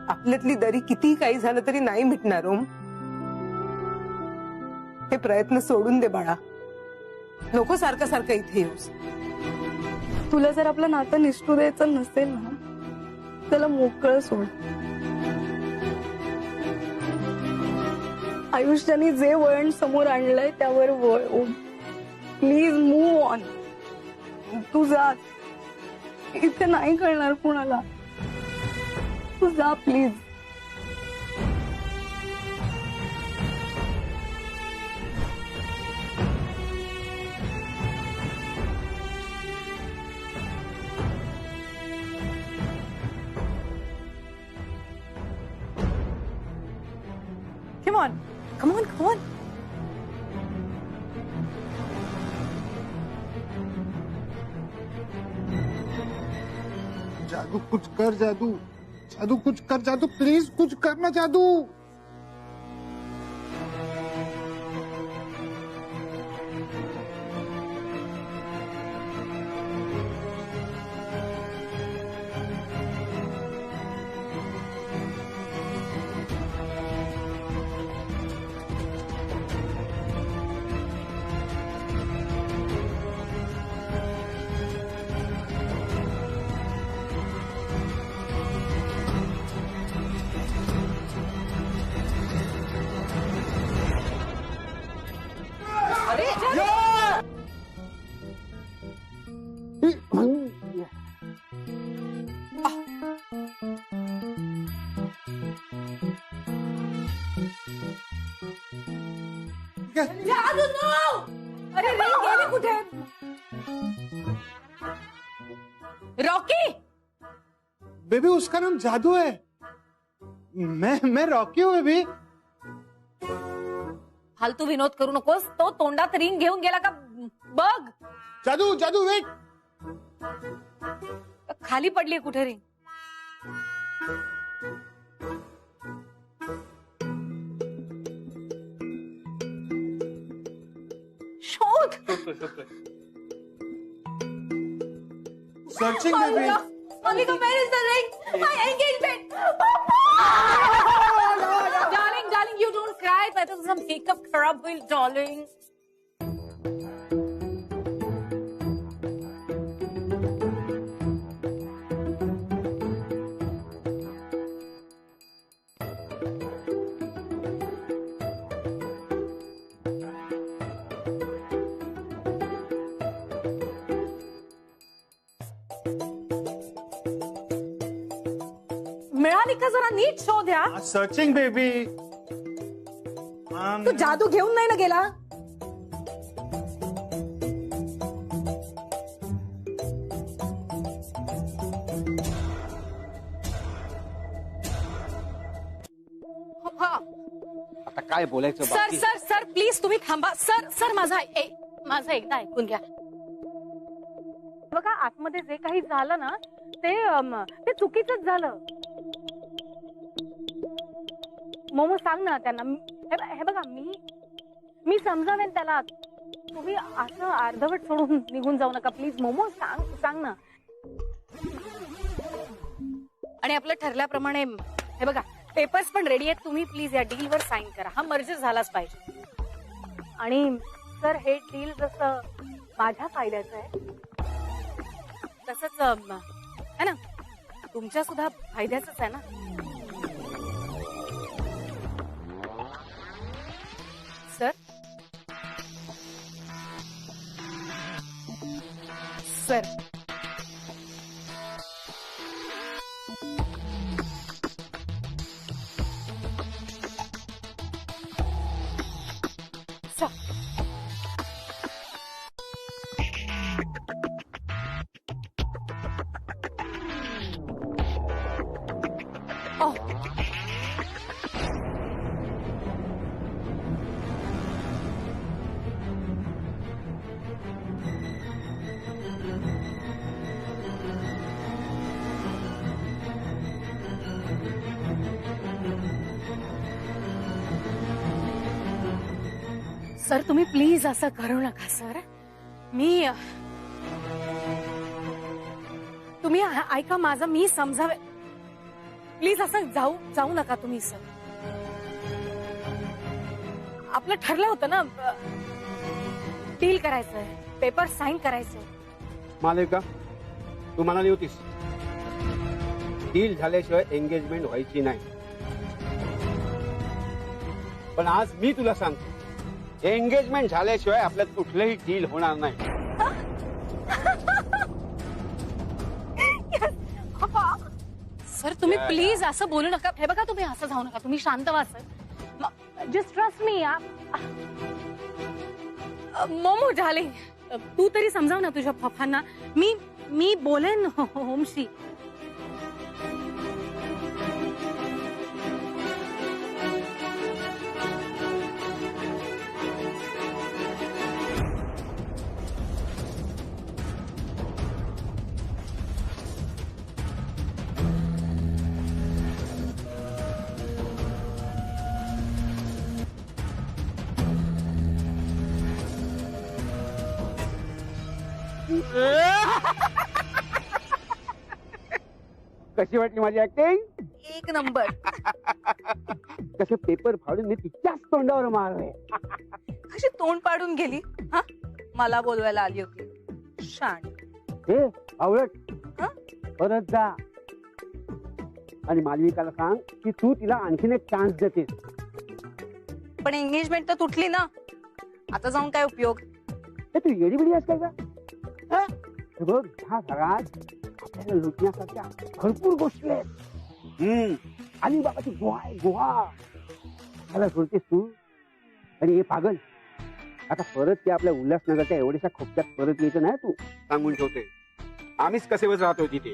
आपल्यातली दरी किती काही झालं तरी नाही मिटणार ओम. हे प्रयत्न सोडून दे बाळा. नको सारखं सारखं इथे येऊस. तुला जर आपलं नातं निष्ठू द्यायचं नसेल ना, त्याला मोकळं सोड. आयुष्याने जे वळण समोर आणलंय त्यावर वळ ओम. Please move on. तू जा. इथे नाही कळणार कुणाला. तू जा please. Come on. Come on, come on. जादू कुछ कर, जादू जादू कुछ कर, जादू प्लीज कुछ करना जादू. जादू नो. अरे रिंग गेली कुठे? रॉकी. बेबी उसका नाम जादू है. मैं रॉकी हूँ बेबी. फालतू विनोद करू नकोस. तो तोंडात रिंग घेऊन गेला का बघ. जादू जादू वेट. खाली पडली कुठे रिंग? शोध. Searching baby. Monica, where is the ring? My engagement. Papa! Makeup खराब होईल डार्लिंग. मिळाली का जरा नीट शोध या. Searching baby. तू जादू घेऊन नाही ना गेला. आता काय बोलायचं सर बाकी? सर सर प्लीज तुम्ही थांबा. सर सर माझा माझं एकदा ऐकून घ्या. बघा आतमध्ये जे काही झालं ना ते चुकीचंच झालं. मोमो सांग ना त्यांना. हे बघा मी समजावेन त्याला. तुम्ही असं अर्धवट सोडून निघून जाऊ नका प्लीज. मोमो सांग ना. आणि आपलं ठरल्याप्रमाणे हे बघा पेपर्स पण रेडी आहेत. तुम्ही प्लीज या डीलवर साईन करा. हा मर्जर झालाच पाहिजे. आणि सर हे डील जसं माझ्या फायद्याचं आहे तसंच है ना तुमच्या सुद्धा फायद्याचंच आहे ना. सर सर सर तुम्ही प्लीज असं करू नका सर. तुम्ही ऐका माझं. मी समजावे. प्लीज असं जाऊ नका तुम्ही सर. आपलं ठरलं होतं ना डील करायचंय. पेपर साईन करायचंय. मालिका तू म्हणाली होतीस डील झाल्याशिवाय एंगेजमेंट व्हायची नाही. पण आज मी तुला सांगतो एंगेजमेंट झाल्याशिवाय आपल्यात कुठलंही डील होणार नाही. सर तुम्ही प्लीज असं बोलू नका. हे बघा तुम्ही असं जाऊ नका. तुम्ही शांत व्हा sir. Just trust me. Momo झाले. तू तरी समजाव ना तुझ्या पप्पांना. मी बोलेन होमशी. कशी वाटली माझी ऍक्टिंग? एक नंबर. कसे पेपर फाडून मी तिच्याच तोंडावर मारले. कशी तोंड पाडून गेली. हा मला बोलवायला आली होती. शाण. हे आवडत परत जा आणि मालविकाला सांग की तू तिला आणखीन एक चान्स देतेस. पण एंगेजमेंट तर तुटली ना. आता जाऊन काय उपयोग. तू येडीबिडी आहेस काय का? बघ ह्या घरात आपल्याला लुटण्यासारख्या भरपूर गोष्टी आहेत. अलिबाबाची गुहा त्याला सोडतेस तू. आणि हे पागल आता परत ते आपल्या उल्हासनगरच्या एवढ्याशा खोपट्यात परत यायचं नाही. तू सांगून ठेवते आम्हीच कसे वेळ राहतो तिथे.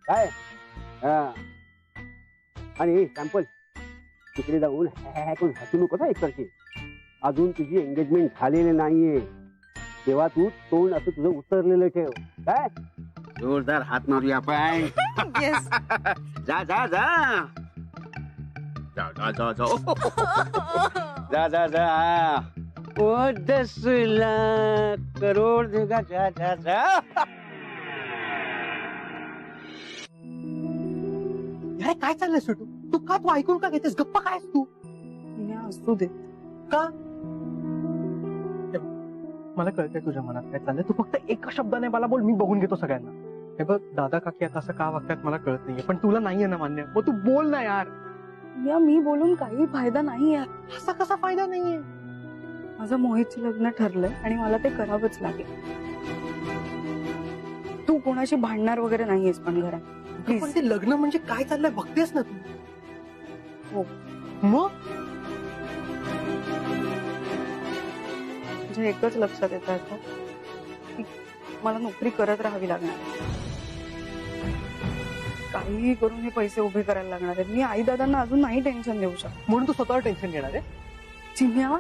काय आणि सॅम्पल तिकडे जाऊन हसू नको एकसारखी. अजून तुझी एंगेजमेंट झालेली नाहीये तेव्हा तू तोंड असं तुझं उतरलेलं ठेव. काय जोरदार हात मारूया आपण. जा जा जा जा जा जा जा जा जा. ओ 10 लाख करोड देगा. जा जा जा. अरे काय चाललंय सुटू. तू ऐकून का घेतेस. गप्पा काय तू. असू दे. का? मला कळतंय तुझ्या मनात काय चाललंय. तू फक्त एका शब्दाने मला बोल, मी बघून घेतो सगळ्यांना. हे बघ, दादा काकी आता असं का वागतात मला कळत नाहीये, पण तुला नाहीये ना मान्य, मग तू बोल ना यार. या मी बोलून काही फायदा नाही यार. असा कसा फायदा नाहीये? माझं मोहितचं लग्न ठरलंय आणि मला ते करावंच लागेल. तू कोणाशी भांडणार वगैरे नाहीयेस पण घरात. पण ते लग्न म्हणजे काय चाललंय बघतेस ना तू. हो. मग म्हणजे एकच लक्षात येत आहे की मला नोकरी करत राहावी लागणार, काहीही करून हे पैसे उभे करायला लागणार आहेत. मी आई दादांना अजून नाही टेन्शन देऊ शकत. म्हणून तू स्वतःवर टेन्शन घेणार आहे? चिन्या,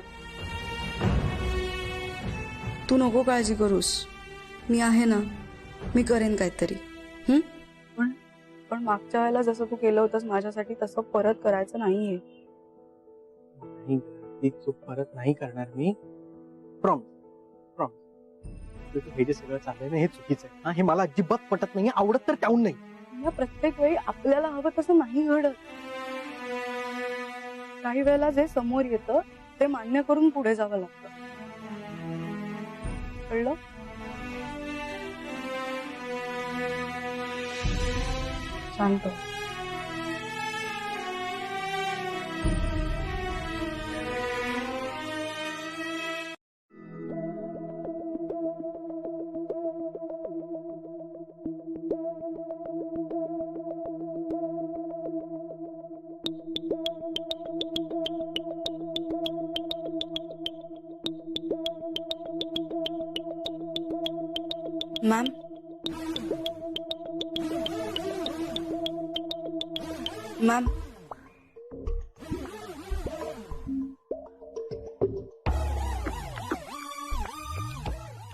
तू नको काळजी करूस, मी आहे ना, मी करेन काहीतरी. पण मागच्या वेळेला जसं तू केलं होतंस माझ्यासाठी तसं परत करायचं नाहीये. ही चूक परत नाही करणार मी, प्रॉमिस. हे जे सगळं चाललंय ना हे चुकीचं आहे. हे मला अजिबात पटत नाही, आवडत तर त्याहून नाही. या प्रत्येक वेळी आपल्याला हवं तसं नाही घडत. काही वेळेला जे समोर येतं ते मान्य करून पुढे जावं लागतं. कळलं? शांत. मॅम, मॅम,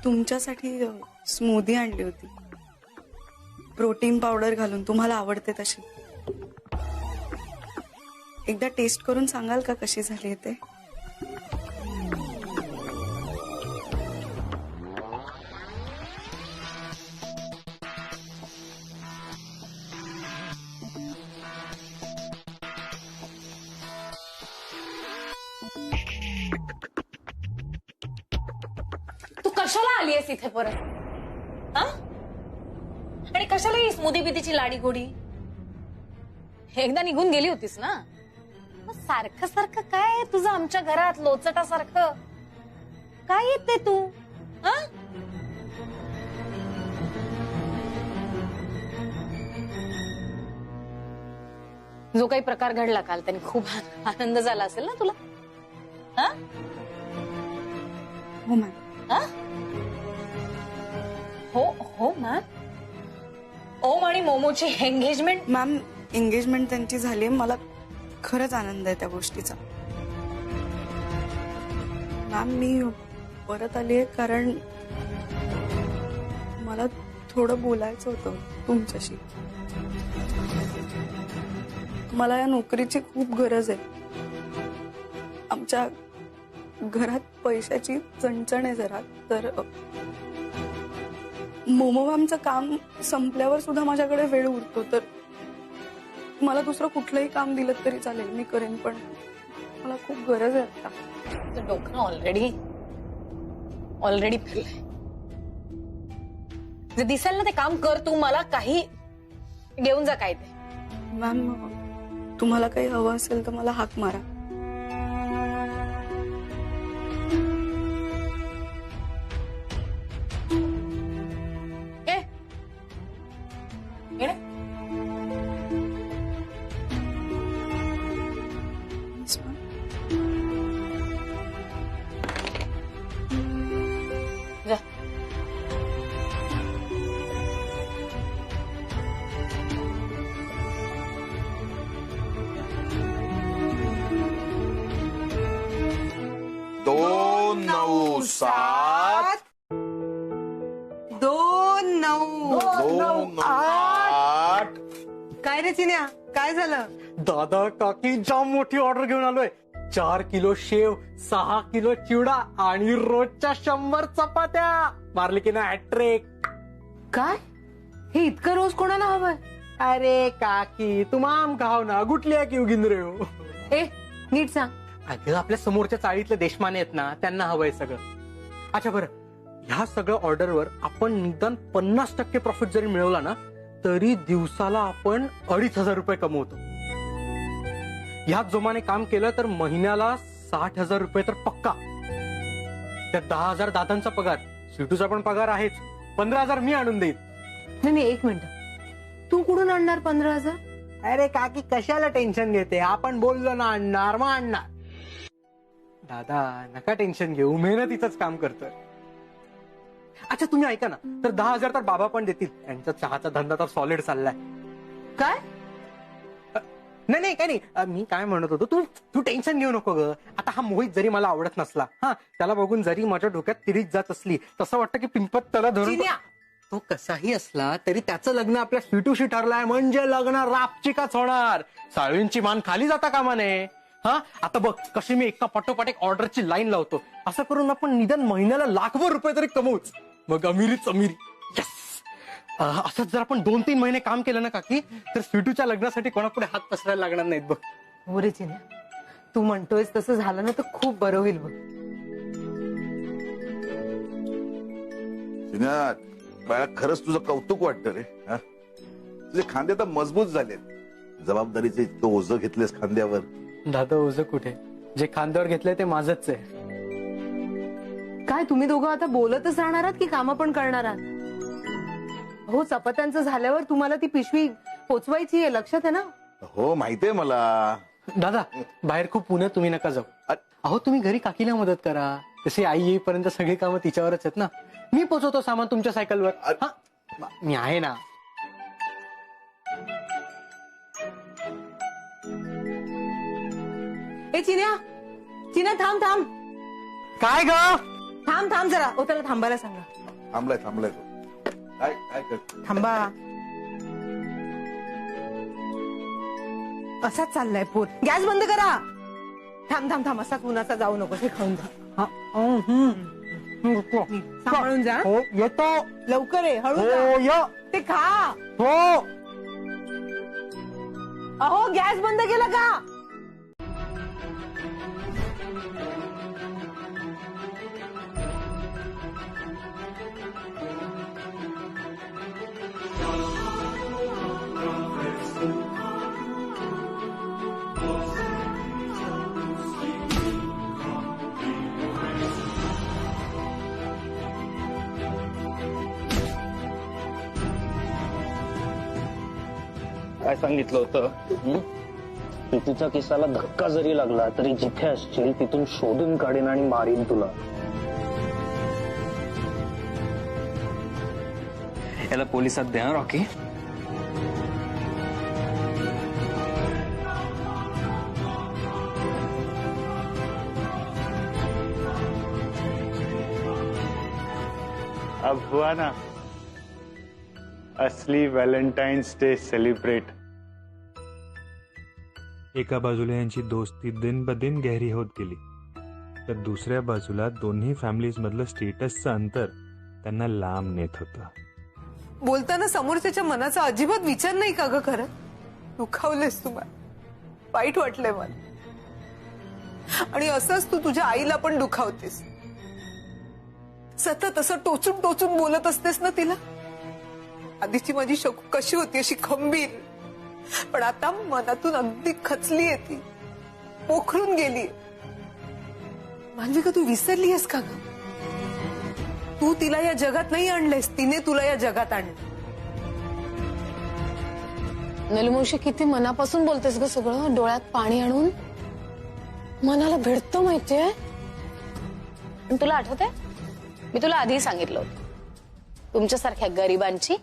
तुमच्यासाठी स्मूदी आणली होती, प्रोटीन पावडर घालून. तुम्हाला आवडते तशी. एकदा टेस्ट करून सांगाल का कशी झाली ते? तू कशाला आलीयस इथे परत? हा? आणि कशाला ही स्मूदी बिदीची लाडी गोडी? एकदा निघून गेली होतीस ना, मग सारखं सारखं काय तुझं आमच्या घरात लोचटासारखं काय येते तू? हा? जो काही प्रकार घडला काल त्याने खूप आनंद झाला असेल ना तुला? हा? हो मॅम. हो मॅम. ओम आणि मोमोची एंगेजमेंट? मॅम, एंगेजमेंट त्यांची झाली. मला खरंच आनंद आहे त्या गोष्टीचा. मॅम, मी परत आली आहे कारण मला थोडं बोलायचं होतं तुमच्याशी. मला या नोकरीची खूप गरज आहे. आमच्या घरात पैशाची चणचण आहे जरा. तर मोमो मॅमचं काम संपल्यावर सुद्धा माझ्याकडे वेळ उरतो. तर मला दुसरं कुठलंही काम दिलं तरी चालेल, मी करेन. पण मला खूप गरज आहे आता. तुझं डोकं ऑलरेडी फिरलंय. जे दिसेल ना ते काम कर तू. मला काही घेऊन जा काय ते. मॅम, तुम्हाला काही हवं असेल तर मला हाक मारा. जा. दोन 9 7 2 9 2 8. काय रे चिन्या, काय झालं? दादा काकी जाम मोठी ऑर्डर घेऊन आलोय. 4 किलो शेव, 6 किलो चिवडा आणि रोजच्या 100 चपात्या. मारली की ना हॅट्रिक. काय? हे इतकं रोज कोणाला हवंय? अरे काकी, तुम आम खाओ ना, गुटल्या की उगिंद्रे हो. ए, नीट सांग, अगं आपल्या समोरच्या चाळीतले देशमाने आहेत ना, त्यांना हवंय सगळं. अच्छा बरं, ह्या सगळ्या ऑर्डरवर आपण निदान 50% प्रॉफिट जरी मिळवला ना, तरी दिवसाला आपण 2,500 रुपये कमवतो. ह्याच जोमाने काम केलं तर महिन्याला 60,000 रुपये तर पक्का. त्यात 10,000 दादांचा पगार, सिटूचा पण पगार आहेच. 15,000 मी आणून देईन. नाही, एक मिनिट, तू कुठून आणणार 15,000? अरे काकी कशाला टेन्शन घेते, आपण बोललो ना आणणार मग आणणार. दादा नका टेन्शन घेऊ, मेहनतीच काम करतोय. अच्छा तुम्ही ऐका ना, तर 10,000 तर बाबा पण देतील, त्यांचा चहाचा धंदा तर सॉलिड चाललाय. काय? नाही काही नाही, मी काय म्हणत होतो, तू टेन्शन घेऊ नको ग. आता हा मोहित जरी मला आवडत नसला, हा त्याला बघून जरी माझ्या डोक्यात तिरीच जात असली, तसं वाटतं की पिंपत त्याला धरून तो कसाही असला तरी त्याचं लग्न आपल्या स्वीटूशी ठरलाय, म्हणजे लग्न रापचिकाच होणार. साळवींची मान खाली जाता कामा नये. हा आता बघ कशी मी एका पाठोपाठ एक ऑर्डरची लाईन लावतो. असं करून आपण निदान महिन्याला लाखभर रुपये तरी कमवूच, मग अमिरीच अमिरी. असंच जर आपण 2-3 महिने काम केलं ना काकी, तर स्वीटूच्या लग्नासाठी कोणापुढे हात पसरायला लागणार नाहीत बघ. हो रे चिन्या, तू म्हणतोयस तसं झालं ना तर खूप बरं होईल बघ. बाळा खरंच तुझं कौतुक वाटतं रे. तुझे खांदे आता मजबूत झालेत. जबाबदारीचे इतकं ओझं घेतलेस खांद्यावर. दादा ओझं कुठे, जे खांद्यावर घेतलंय ते माझंच आहे. काय तुम्ही दोघं आता बोलतच राहणार आहात की कामं पण करणार आहात? हो, चपात्यांचं झाल्यावर तुम्हाला ती पिशवी पोचवायची आहे, लक्षात आहे ना? हो माहितीये मला. दादा बाहेर खूप पुण्यात तुम्ही नका जाऊ. अहो तुम्ही घरी काकीला मदत करा. तशी आई येईपर्यंत सगळी कामं तिच्यावरच आहेत ना. मी पोचवतो सामान तुमच्या सायकलवर. मी आहे ना. ए चिन्या, थांब. काय ग? थांब जरा. ओ त्याला थांबायला सांगा. थांबलाय काय थांबा. असाच चाललाय पोट. गॅस बंद करा. थांब असा कुणाचा जाऊ नको. हे खाऊन जा. सांभाळून जा. हो येतो. लवकर आहे. हळू हो जा. ते खा. हो. अहो गॅस बंद केला का? काय सांगितलं होतं? पितूच्या केसाला धक्का जरी लागला तरी जिथे असशील तिथून शोधून काढीन आणि मारीन तुला. याला पोलिसात द्या रॉकी. अब हुआ ना असली व्हॅलेंटाईन्स डे सेलिब्रेट. एका बाजूला यांची दोस्ती दिन ब दिन गहरी होत गेली, तर दुसऱ्या बाजूला दोन्ही फॅमिलीज मधलं स्टेटसचं अंतर त्यांना लांब नेत होतं. बोलताना समोरच्याच्या मनाचा अजिबात विचार नाही का ग? खरं दुखावलेस तुम्हाला, वाईट वाटलंय मला. आणि असंच तू तुझ्या आईला पण दुखावतेस. सतत असं टोचून टोचून बोलत असतेस ना तिला. आधीची माझी शकू कशी होती, अशी खंबीर, पण आता मनातून अगदी खचली आहे ती, पोखरून गेली. मालविका तू विसरली आहेस का ग? तू तिला या जगात नाही आणलेस, तिने तुला या जगात आणलं. नलमुशी किती मनापासून बोलतेस ग सगळं, डोळ्यात पाणी आणून. मनाला भिडतं माहितीये. पण तुला आठवतंय, मी तुला आधी सांगितलं होतं, तुमच्यासारख्या गरिबांची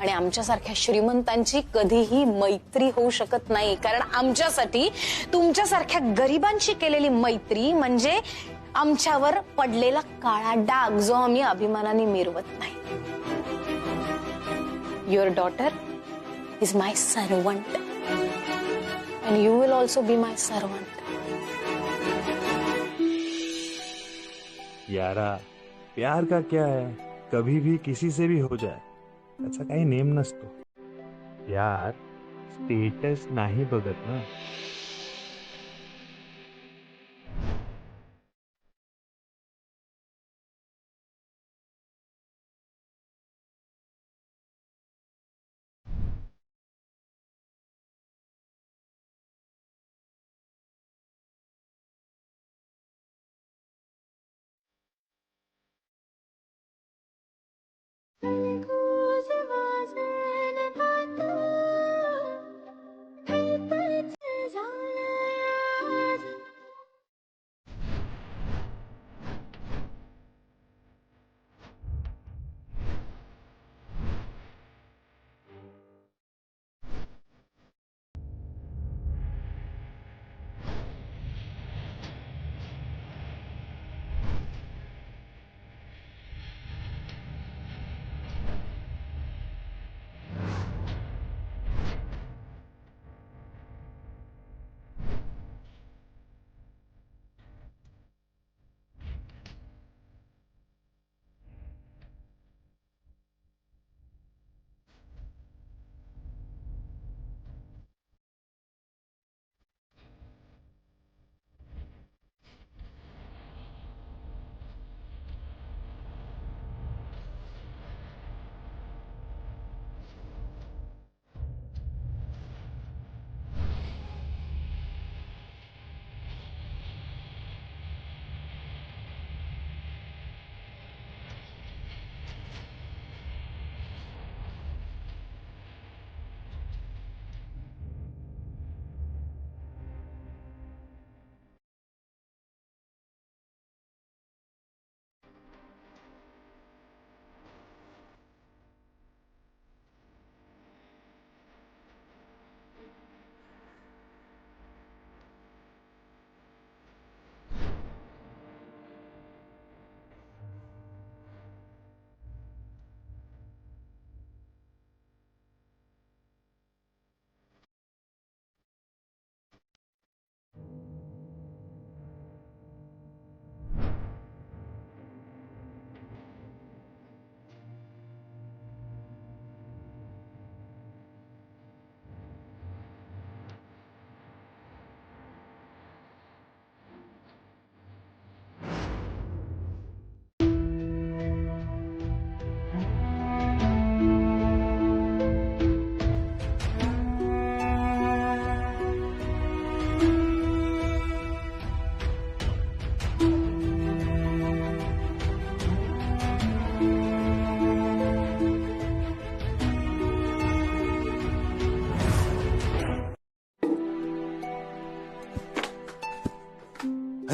आणि आमच्यासारख्या श्रीमंतांची कधीही मैत्री होऊ शकत नाही. कारण आमच्यासाठी तुमच्यासारख्या गरिबांशी केलेली मैत्री म्हणजे आमच्यावर पडलेला काळा डाग, जो आम्ही अभिमानाने मिरवत नाही. Your daughter is my servant and you will also be my servant. यारा, प्यार का क्या है, कभी भी किसी से भी हो जाए, त्याचा काही नेम नसतो. यार स्टेटस नाही बघत ना.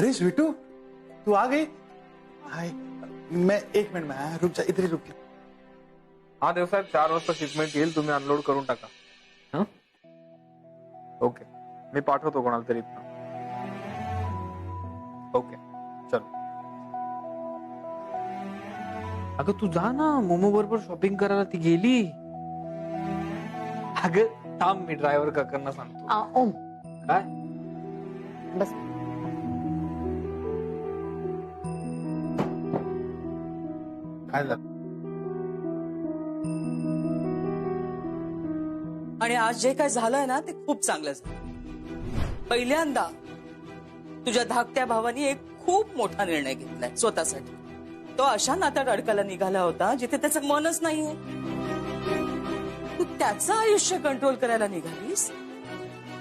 अरे स्वीटू, तू आ गई? हाय, मैं 1 मिनिट में आया, रुक जा, इधर ही रुक. हा देवसाहेब 4 वाजता शिपमेंट येईल, तुम्ही अनलोड करून टाका. हं? ओके, मी पाठवतो कोणाला तरी इथनं. ओके चल. अगं तू जा ना, मोमो बरोबर शॉपिंग करायला ती गेली. अगं थांब, मी ड्रायव्हर काकांना सांगतो. ओम काय बस. काय झालं? आणि आज जे काय झालंय ना ते खूप चांगलं झालं. पहिल्यांदा तुझ्या धाकट्या भावानी एक खूप मोठा निर्णय घेतलाय स्वतःसाठी. तो अशा नात्यात अडकायला निघाला होता जिथे त्याचं मनच नाहीये. तू त्याचं आयुष्य कंट्रोल करायला निघालीस,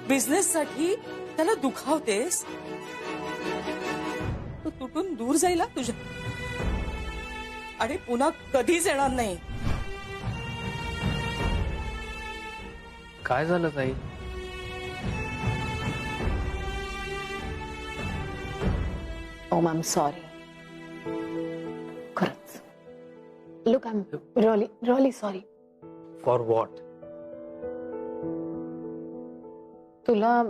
बिझनेस साठी त्याला दुखावतेस. तो तुटून दूर जाईल तुझ्या आणि पुन्हा कधीच येणार नाही. काय झालं ताई? ओम आय एम सॉरी. खरंच. Look I am really really sorry. For what? तुला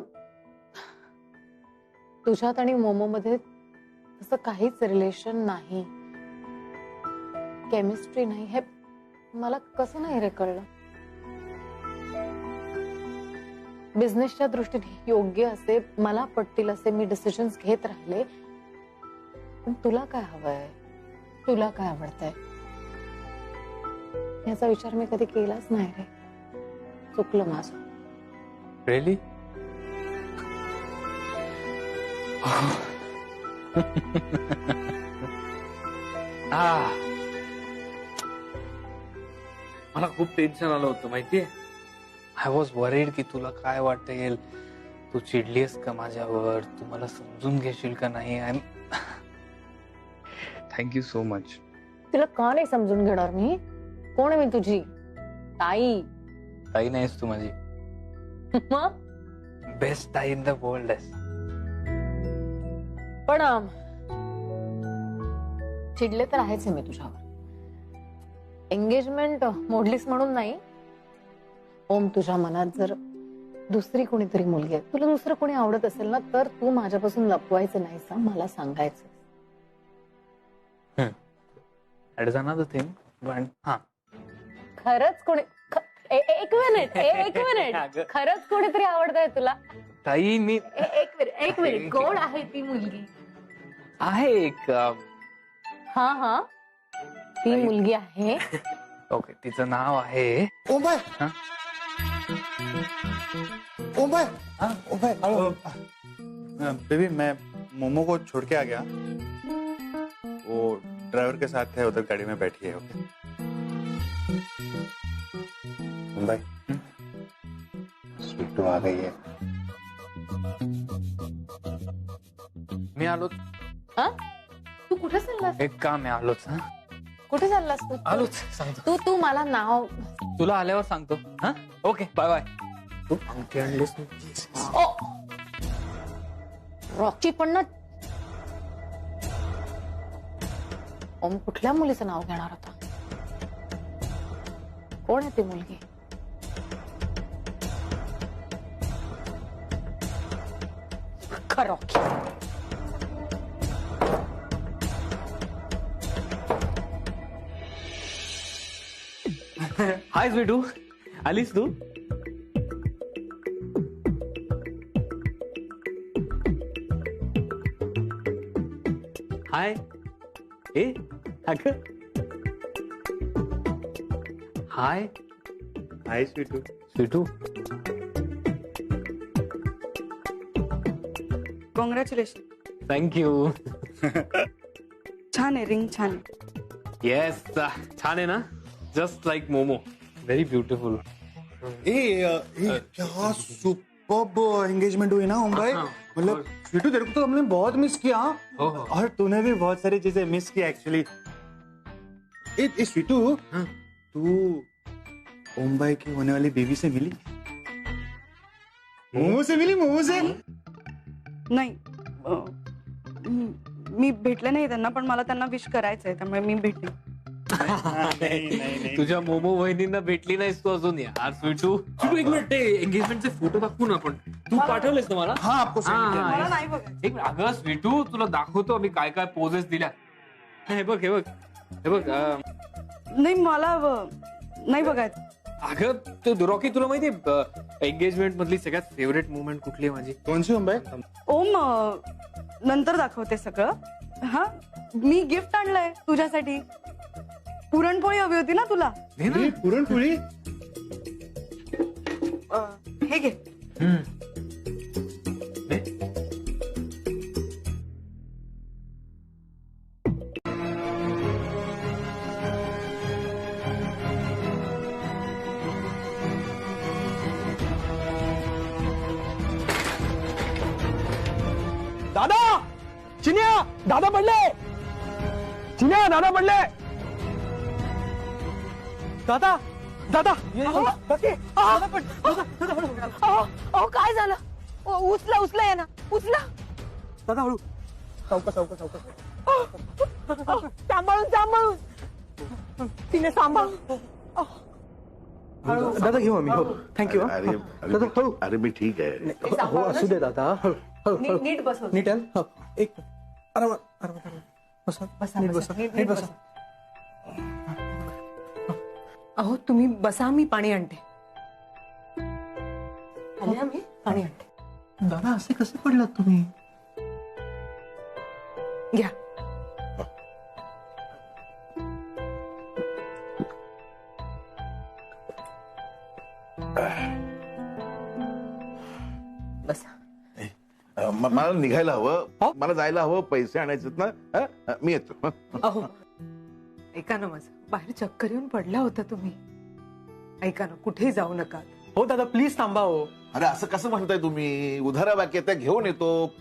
तुझ्यात आणि मोमो मध्ये तसं काहीच रिलेशन नाही, केमिस्ट्री नाही, हे मला कसं नाही रे कळलं. बिझनेसच्या दृष्टीने योग्य असे, मला पटतील असे मी डिसिजन्स घेत राहिले. पण तुला काय हवंय, तुला काय आवडतंय याचा विचार मी कधी केलाच नाही रे. चुकलं माझं. रिअली? मला खूप टेन्शन आलं होतं माहितीये. आय वॉज वरीड की तुला काय वाटेल, तू चिडलीस का माझ्यावर, तू मला समजून घेशील का नाही. I am thank you so much. तुला का नाही समजून घेणार मी? कोण आहे मी तुझी? ताई. ताई नाहीस तू माझी, मग बेस्ट ताई इन द वर्ल्ड आहेस. पण चिडले तर आहेच मी तुझ्यावर. एंगेजमेंट मोडलीस म्हणून नाही. ओम, तुझ्या मनात जर दुसरी कोणीतरी मुलगी आहे, तुला दुसरं कोणी आवडत असेल ना, तर तू माझ्यापासून लपवायचं नाहीस, मला सांगायचं. That is another thing. But हा, खरंच कोणी एक मिनिट खरंच कोणीतरी आवडतंय तुला? ताई मी एक मिनिट कोण आहे ती मुलगी? आहे एक. हा ती मुलगी आहे. ओके, तिचं नाव आहे ओम भाई. ओम भाई. ओम भाई, बेबी मैं मोमो को छोड़ के आ गया. वो ड्राइवर के साथ है, उधर गाड़ी में बैठी है. ओके ओम भाई, स्वीटू आ गई है. मी आलोच. तू कुठे चाललास? एक काम आहे, आलोच. हा, कुठे चाललास तू? आलोच सांगतो. तू मला नाव तुला आल्यावर सांगतो. हा, ओके, बाय बाय. तू अंगठी आणलीस? रॉकी पण ना. ओम कुठल्या मुलीचं नाव घेणार होता? कोण आहे ती मुलगी? रॉकी. हाय स्वीटू, आलीस तू? हाय. ए अगं हाय. हाय स्वीटू. स्वीटू, कॉंग्रॅच्युलेशन. थँक्यू. छान आहे, रिंग छान आहे. येस, छान आहे ना, just like momo, very beautiful. क्या सुपर्ब एंगेजमेंट हुई ना ओम भाई. मतलब स्वीटू, तेरे को तो हमने बहुत मिस किया. और तूने भी बहुत सारी चीजें मिस की एक्चुअली. स्वीटू, तू ओम भाई की होने वाली बीवी से मिली? मोमो से मिली? मोमो से नाही, मी भेटले नाही त्यांना, पण मला त्यांना विश करायचंय, त्यामुळे मी भेटते. तुझ्या मोमो वहिनींना भेटली नाहीस तू अजून यार स्वीटू. स्वीटू एक मिनिट, ते एंगेजमेंटचे फोटो दाखवू ना आपण. तू पाठवलेस ना मला? हाँ आपको send किया. मला नाही बघायचं. एक मिनिट, अगं स्वीटू तुला दाखवतो मी काय काय पोजेस दिल्या. हे बघ हे बघ हे बघ. नाही मला नाही बघायचं. अगं तो रॉकी, तुला माहिती एंगेजमेंट मधली सगळ्यात फेवरेट मुवमेंट कुठली आहे माझी? कोणची मुंबई? ओम नंतर दाखवते सगळं. हा मी गिफ्ट आणलंय तुझ्यासाठी. पुरणपोळी हवी होती ना तुला? पुरणपोळी? हे घे. दादा, चिन्या दादा पडले. चिन्या दादा पडले. दादा दादा काय झालं? उचला उचला या ना, उचला. दादा हळू. सावकाश सावकाश सावकाश. सांभाळून सांभाळून तिने सांभाळ. दादा घेऊ आम्ही. हो थँक्यू. अरे दादा हळू. अरे मी ठीक आहे. हो असू दे दादा. हळू हळू हळू. नीट बस. नीट आहे. हो एक आरामात आरामात आरामात. बसा नीट बसा नीट बसा. अहो तुम्ही बसा, मी पाणी आणते. आल्या मी पाणी आणते. दादा असे कसे पडलात तुम्ही? घ्या. बसा. मला निघायला हवं, मला जायला हवं, पैसे आणायचे ना. मी येतो. अहो ऐका ना, माझं बाहेर चक्कर येऊन पडला होता तुम्ही. ऐका ना, कुठेही जाऊ नका. हो दादा प्लीज थांबा. हो अरे असं कसं म्हणताय तुम्ही? उधारा बाकी आहे त्या घेऊन येतो.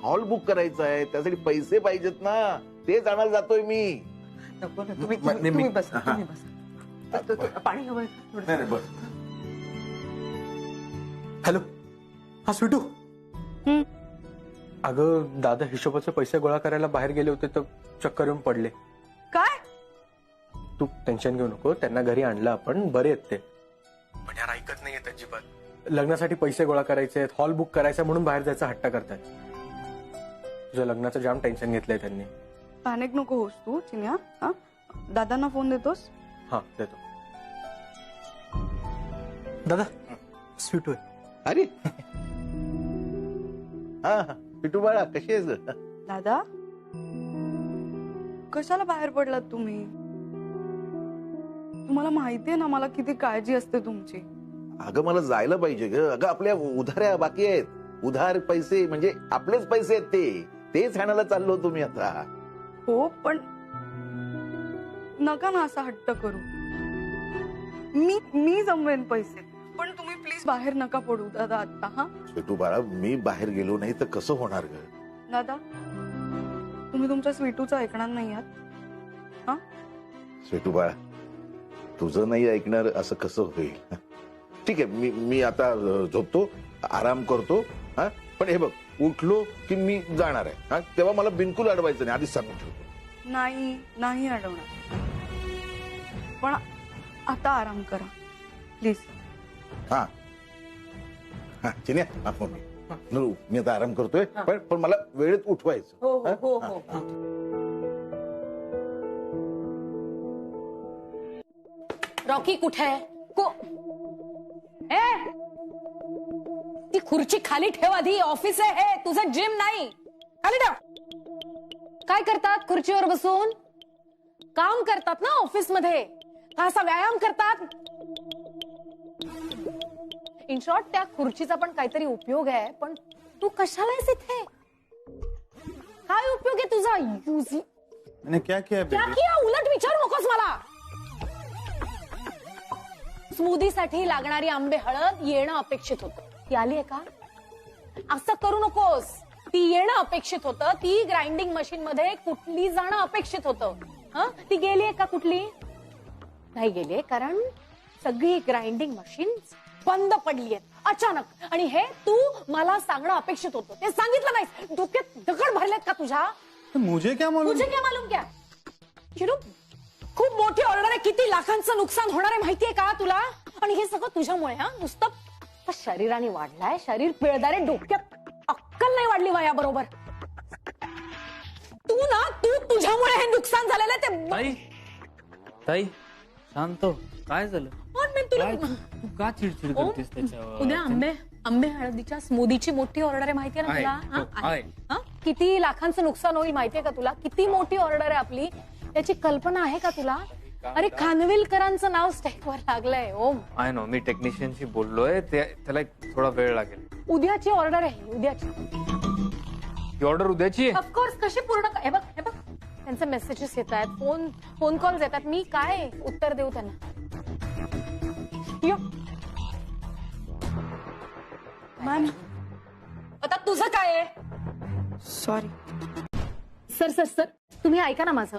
हॉल बुक करायचा आहे, त्यासाठी पैसे पाहिजेत ना, तेच आणायला जातोय मी. नको ना, तुम्ही बसा, तुम्ही बसा. पाणी हवंय का थोडं? हॅलो. हा स्वीटू. अगं दादा हिशोबाचे पैसे गोळा करायला बाहेर गेले होते तर चक्कर येऊन पडले. काय? तू टेन्शन घेऊ नको, त्यांना घरी आणलं आपण, बरे आहेत ते. पण यार ऐकत नाहीये अजिबात. लग्नासाठी पैसे गोळा करायचे आहेत, हॉल बुक करायचा म्हणून बाहेर जायचा हट्टा करतायत. तुझ्या लग्नाचं जाम टेन्शन घेतलंय त्यांनी. पॅनिक नको होस तू चिन्या. हा दादांना फोन देतोस? हा देतो. दादा स्वीटू आहे. अरे हा पिटू बाळा, कशी आहेस? दादा कशाला बाहेर पडलात तुम्ही? तुम्हाला माहितीये ना मला किती काळजी असते तुमची. अगं मला जायला पाहिजे ग. अगं आपल्या उधाऱ्या बाकी आहेत. उधार पैसे म्हणजे आपलेच पैसे आहेत, तेच आणायला चाललो तुम्ही आता. हो पण नका ना असा हट्ट करू. मी जमवेन पैसे, पण तुम्ही प्लीज बाहेर नका पडू दादा आता. हा स्वीटू बाळा, मी बाहेर गेलो नाही तर कसं होणार ग? दादा तुम्ही तुमच्या स्वीटूचं ऐकणार नाही आहात. हा स्वीटू बाळा, तुझं नाही ऐकणार असं कसं होईल? ठीक आहे, मी आता झोपतो, आराम करतो. हा पण हे बघ, उठलो की मी जाणार आहे. हा तेव्हा मला बिलकुल अडवायचं नाही, आधीच सांगून ठेवतो. नाही अडवणार, पण आता आराम करा प्लीज. हा हा चिन्या, मी आता आराम करतोय, पण मला वेळेत उठवायचं. हो हो हो. रॉकी कुठे आहे? ती खुर्ची खाली ठेव आधी. ऑफिस आहे हे, तुझं जिम नाही. खाली ठेव. काय करतात खुर्चीवर बसून? काम करतात ना ऑफिस मध्ये, असा व्यायाम करतात. इन शॉर्ट त्या खुर्चीचा पण काहीतरी उपयोग आहे, पण तू कशाला आहेस इथे? काय उपयोग आहे तुझा? युजी मैंने क्या किया क्या बेबी? किया? उलट विचारू नकोस मला. स्मूदी साठी लागणारी आंबे हळद येणं अपेक्षित होतं, ती आली आहे का? असं करू नकोस. ती येणं अपेक्षित होतं, ती ग्राइंडिंग मशीन मध्ये कुठली जाणं अपेक्षित होतं. हा ती गेलीये का? कुठली नाही गेलीये, कारण सगळी ग्राइंडिंग मशीन बंद पडली आहेत. अचानक, आणि हे तू मला सांगणं अपेक्षित होतं, ते सांगितलं नाहीस. डोक्यात दगड भरलेत का तुझ्या? मुझे क्या मालूम? तुझे क्या मालूम क्या? खूप मोठी ऑर्डर आहे, किती लाखांचं नुकसान होणार आहे माहितीये का तुला? आणि हे सगळं तुझ्यामुळे. हा, नुसतं शरीराने वाढलाय, शरीर पिळदारे, डोक्यात अक्कल नाही वाढली वयाबरोबर. तुझ्यामुळे हे नुकसान झालेलं आहे. ताई शांत हो. काय झालं? तू का चिडचिड करतेस त्याच्यावर? उद्या आंबे हळदीच्या स्मूदीची मोठी ऑर्डर आहे माहितीये ना तुला? किती लाखांचं नुकसान होईल माहितीये का तुला? किती मोठी ऑर्डर आहे आपली, त्याची कल्पना आहे का तुला? अरे खानविलकरांचं नाव स्टेकवर लागलंय. ओम, आय नो, मी टेक्निशियनशी बोललोय, त्याला थोडा वेळ लागेल. उद्याची ऑर्डर आहे, उद्याची. ही ऑर्डर उद्याची आहे? ऑफकोर्स. कशी पूर्ण? हे बघ त्यांचे मेसेजेस येत आहेत, फोन कॉल्स येतात, मी काय उत्तर देऊ त्यांना? मॅम, आता तुझं काय आहे? सॉरी. सर तुम्ही ऐका ना माझं.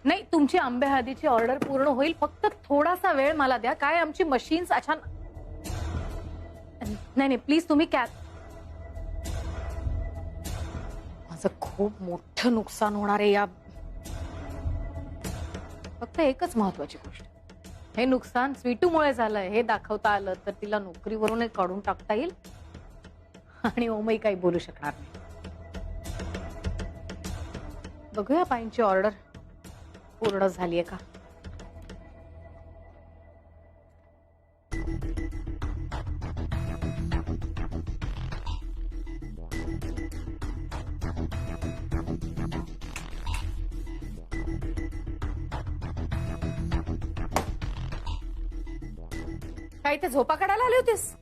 नाही, तुमची आंबे हळदीची ऑर्डर पूर्ण होईल, फक्त थोडासा वेळ मला द्या. काय आमची मशीन्स अचानक. नाही प्लीज, तुम्ही माझं खूप मोठं नुकसान होणार आहे या. फक्त एकच महत्वाची गोष्ट, हे नुकसान स्वीटूमुळे झालंय हे दाखवता आलं तर तिला नोकरीवरून काढून टाकता येईल आणि ओमही काही बोलू शकणार नाही. बघूया पाईंची ऑर्डर पूर्ण झालीये का. काय ते झोपा काढायला आली होतीस?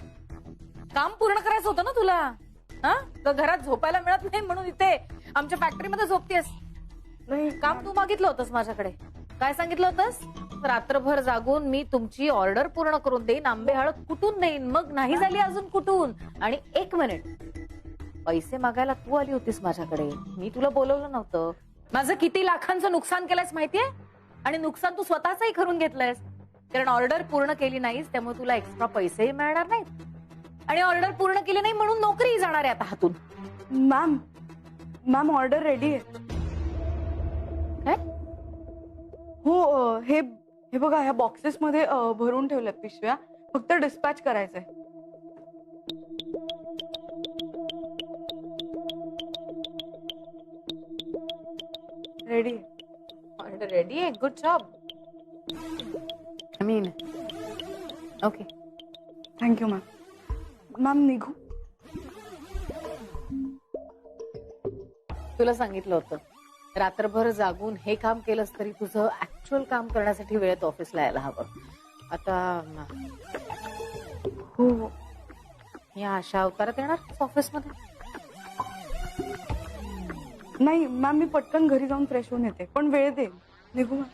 काम पूर्ण करायचं होतं ना तुला. हा, घरात झोपायला मिळत नाही म्हणून इथे आमच्या फॅक्टरीमध्ये झोपतेस. नाही, काम तू मागितलं होतंस माझ्याकडे. काय सांगितलं होतंस? रात्रभर जागून मी तुमची ऑर्डर पूर्ण करून देईन, आंबे हळद कुठून देईन. मग नाही झाली अजून कुठून. आणि 1 मिनिट, पैसे मागायला तू आली होतीस माझ्याकडे, मी तुला बोलवलं नव्हतं. माझं किती लाखांचं नुकसान केलंयस माहितीये, आणि नुकसान तू स्वतःचंही करून घेतलंयस. कारण ऑर्डर पूर्ण केली नाहीस त्यामुळे तुला एक्स्ट्रा पैसेही मिळणार नाहीत, आणि ऑर्डर पूर्ण केली नाही म्हणून नोकरीही जाणार आहे आता हातून. मॅम ऑर्डर रेडी आहे. काय? हो, हे बघा, ह्या बॉक्सेस मध्ये भरून ठेवल्यात पिशव्या, फक्त डिस्पॅच करायचंय. रेडी. ऑर्डर रेडी आहे. Good job. Okay, thank you ma'am. Ma'am निघू? तुला सांगितलं होतं रात्रभर जागून हे काम केलंस तरी तुझं ऍक्च्युअल काम करण्यासाठी वेळेत ऑफिसला यायला हवं. आता हो, या अशा अवतारात येणार ऑफिसमध्ये? नाही मॅम, मी पटकन घरी जाऊन फ्रेश होऊन येते, पण वेळ दे. निघू मॅम?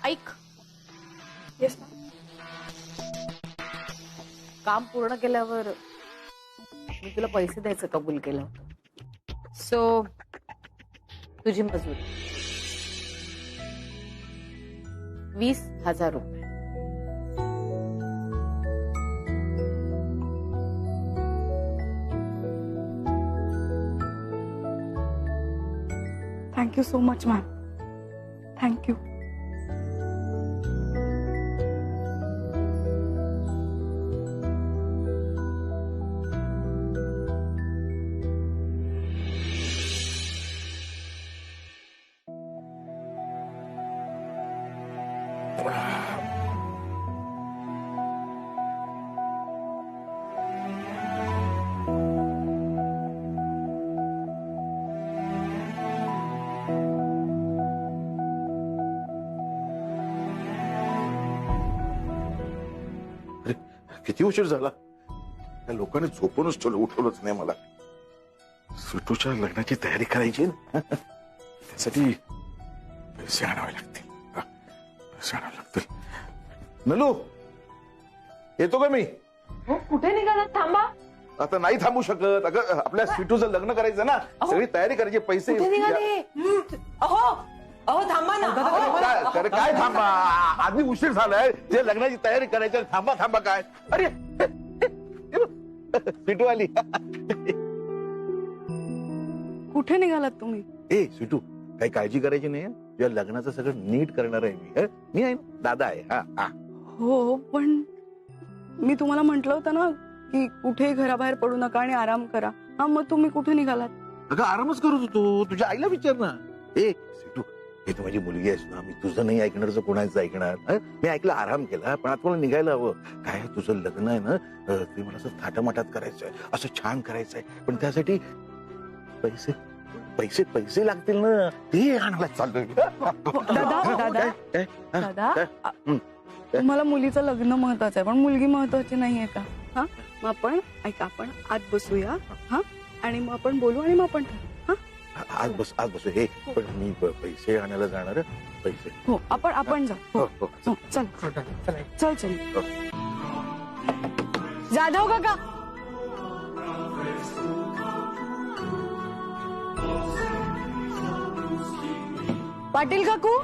ऐक, येस मॅम. काम पूर्ण केल्यावर मी तुला पैसे द्यायचं कबूल केलं. सो तुझी मजुरी 20,000 रुपये. Thank you so much ma'am. Thank you. किती उशीर झाला. त्या लोकांनी झोपूनच ठेवलं, उठवलंच नाही मला. सुटूच्या लग्नाची तयारी करायची ना, त्यासाठी पैसे आणावे लागतील. पैसे आणावे लागतील. नलू, येतो का मी? कुठे निघाला? थांबा. आता नाही थांबू शकत. अगं, आपल्या स्वीटूचं लग्न करायचं ना, सगळी तयारी करायची. पैसे कुठे निघाले? अहो, अहो थांबा ना. काय थांबा, आधी उशीर झालाय, जे लग्नाची तयारी करायची. थांबा थांबा काय, अरे स्वीटू आली. कुठे निघालात तुम्ही? ए स्वीटू, काही काळजी करायची नाही. तुझ्या लग्नाचं सगळं नीट करणार आहे मी. मी आहे, दादा आहे. हा हा. हो पण मी तुम्हाला म्हंटल होतं ना की कुठे घराबाहेर पडू नका आणि आराम करा. हा मग तुम्ही कुठे निघालात? अगं आरामच करत होतो. तुझ्या आईला विचार ना. ए स्वीटू, हे तू माझी मुलगी आहेस ना, मी तुझं नाही ऐकणार तर कोणाचं ऐकणार. मी ऐकलं, आराम केला, पण आता मला निघायला हवं. काय तुझं लग्न आहे ना, ते मला असं थाटामाटात करायचंय, असं छान करायचंय. पण त्यासाठी पैसे पैसे पैसे लागतील ना, ते आणायला चाललोय. दादा मला मुलीचं लग्न महत्वाचं आहे, पण मुलगी महत्वाची नाहीये का? हा मग आपण ऐका, आपण आत बसूया. हा आणि मग आपण बोलू आणि मग आपण ठरवू. आज बसू. हे पण मी पैसे आणायला जाणार. पैसे हो आपण जा. चल चल चल. जाधव काका, पाटील काकू,